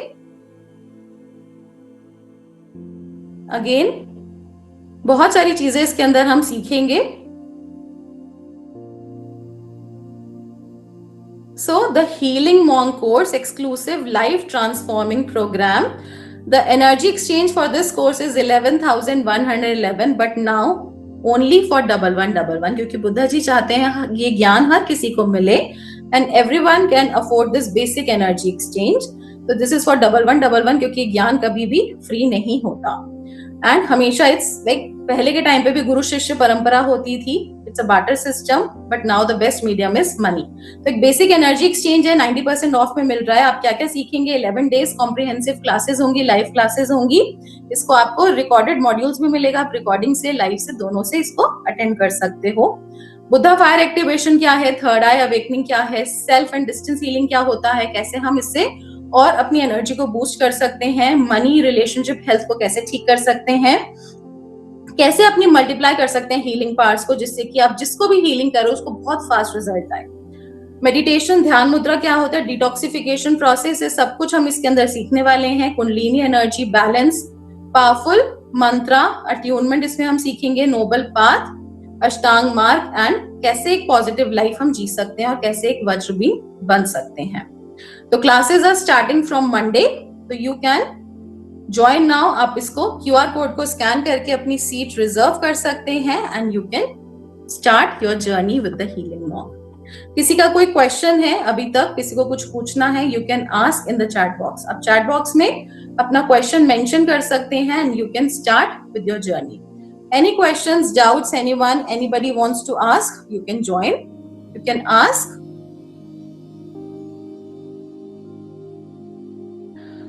अगेन बहुत सारी चीजें इसके अंदर हम सीखेंगे। So the Healing Monk course, exclusive life transforming program. The energy exchange for this course is 11,111, but now only for 1111, क्योंकि बुद्धा जी चाहते हैं ये ज्ञान हर किसी को मिले and everyone can afford this basic energy exchange. So this is for 1111, क्योंकि ज्ञान कभी भी फ्री नहीं होता। एंड हमेशा इट्स लाइक पहले के टाइम पे भी गुरु शिष्य परंपरा होती थी, it's a barter system, but now the best medium is money. तो एक बेसिक एनर्जी एक्सचेंज है, 90% ऑफ में मिल रहा है। आप क्या क्या सीखेंगे? 11 डेज कॉम्प्रिहेंसिव क्लासेस होंगी, लाइव क्लासेस होंगी। इसको आपको रिकॉर्डेड मॉड्यूल्स भी मिलेगा, आप रिकॉर्डिंग से, लाइव से, दोनों से इसको अटेंड कर सकते हो। बुद्धा फायर एक्टिवेशन क्या है, थर्ड आई अवेकनिंग क्या है, सेल्फ एंड डिस्टेंस हीलिंग क्या होता है, कैसे हम इससे और अपनी एनर्जी को बूस्ट कर सकते हैं, मनी, रिलेशनशिप, हेल्थ को कैसे ठीक कर सकते हैं, कैसे अपनी मल्टीप्लाई कर सकते हैं हीलिंग पावर्स को, जिससे कि आप जिसको भी हीलिंग करो उसको बहुत फास्ट रिजल्ट आए। मेडिटेशन, ध्यान मुद्रा क्या होता है, डिटॉक्सिफिकेशन प्रोसेस है, सब कुछ हम इसके अंदर सीखने वाले हैं। कुंडलिनी एनर्जी, बैलेंस, पावरफुल मंत्रा, अट्यूनमेंट इसमें हम सीखेंगे, नोबल पाथ, अष्टांग मार्ग एंड कैसे एक पॉजिटिव लाइफ हम जी सकते हैं और कैसे एक वज्र भी बन सकते हैं। तो classes are starting from Monday, तो यू कैन ज्वाइन नाउ। आप इसको क्यूआर कोड को स्कैन करके अपनी सीट रिजर्व कर सकते हैं and you can start your journey with the healing monk. किसी का कोई क्वेश्चन है अभी तक, किसी को कुछ पूछना है, you can ask in the chat box. आप चैट बॉक्स में अपना क्वेश्चन मेंशन कर सकते हैं and you can start with your journey. Any questions, doubts, anyone, anybody wants to ask, you can join, you can ask.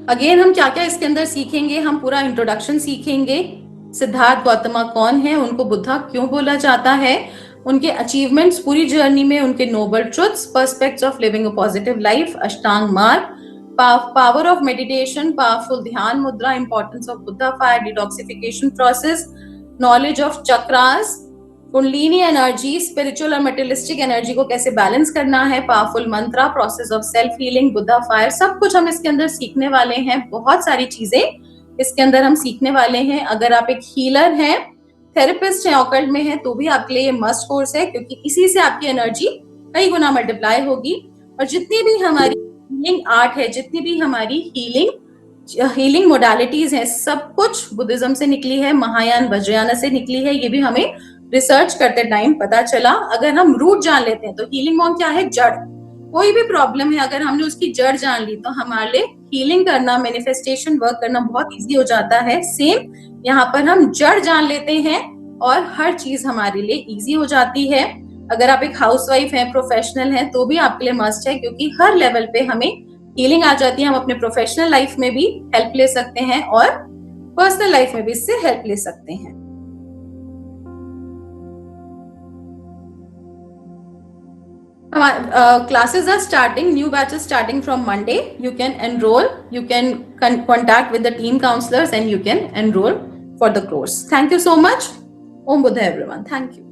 Again हम क्या क्या इसके अंदर सीखेंगे? हम पूरा इंट्रोडक्शन सीखेंगे, सिद्धार्थ गौतमा कौन है, उनको बुद्धा क्यों बोला जाता है, उनके अचीवमेंट्स पूरी जर्नी में, उनके noble truths, prospects of living a positive life, Ashtanga Marg, power of meditation, powerful dhyana mudra, importance of Buddha fire, detoxification process, knowledge of chakras, kundalini energy, spiritual और मेटेरियलिस्टिक एनर्जी को कैसे बैलेंस करना है, powerful mantra, process of self healing, Buddha fire, सब कुछ हम इसके अंदर सीखने वाले हैं। बहुत सारी चीजें इसके अंदर हम सीखने वाले हैं। अगर आप एक हीलर हैं, थेरेपिस्ट हैं, ऑकल्ट में हैं, तो भी आपके लिए ये मस्ट कोर्स है, क्योंकि इसी से आपकी एनर्जी कई गुना मल्टीप्लाई होगी। और जितनी भी हमारी हीलिंग आर्ट है, जितनी भी हमारी हीलिंग मोडालिटीज हैं, सब कुछ बुद्धिज्म से निकली है, महायान वज्रयान से निकली है। ये भी हमें रिसर्च करते टाइम पता चला। अगर हम रूट जान लेते हैं तो हीलिंग मॉन्क क्या है, जड़। कोई भी प्रॉब्लम है अगर हमने उसकी जड़ जान ली तो हमारे लिए हीलिंग करना, मैनिफेस्टेशन वर्क करना बहुत इजी हो जाता है। सेम यहाँ पर हम जड़ जान लेते हैं और हर चीज हमारे लिए इजी हो जाती है। अगर आप एक हाउसवाइफ हैं, प्रोफेशनल हैं, तो भी आपके लिए मस्ट है, क्योंकि हर लेवल पे हमें हीलिंग आ जाती है। हम अपने प्रोफेशनल लाइफ में भी हेल्प ले सकते हैं और पर्सनल लाइफ में भी इससे हेल्प ले सकते हैं। Classes are starting, new batches starting from Monday. You can enroll, you can contact with the team counselors and you can enroll for the course. Thank you so much. Om Buddha everyone. Thank you.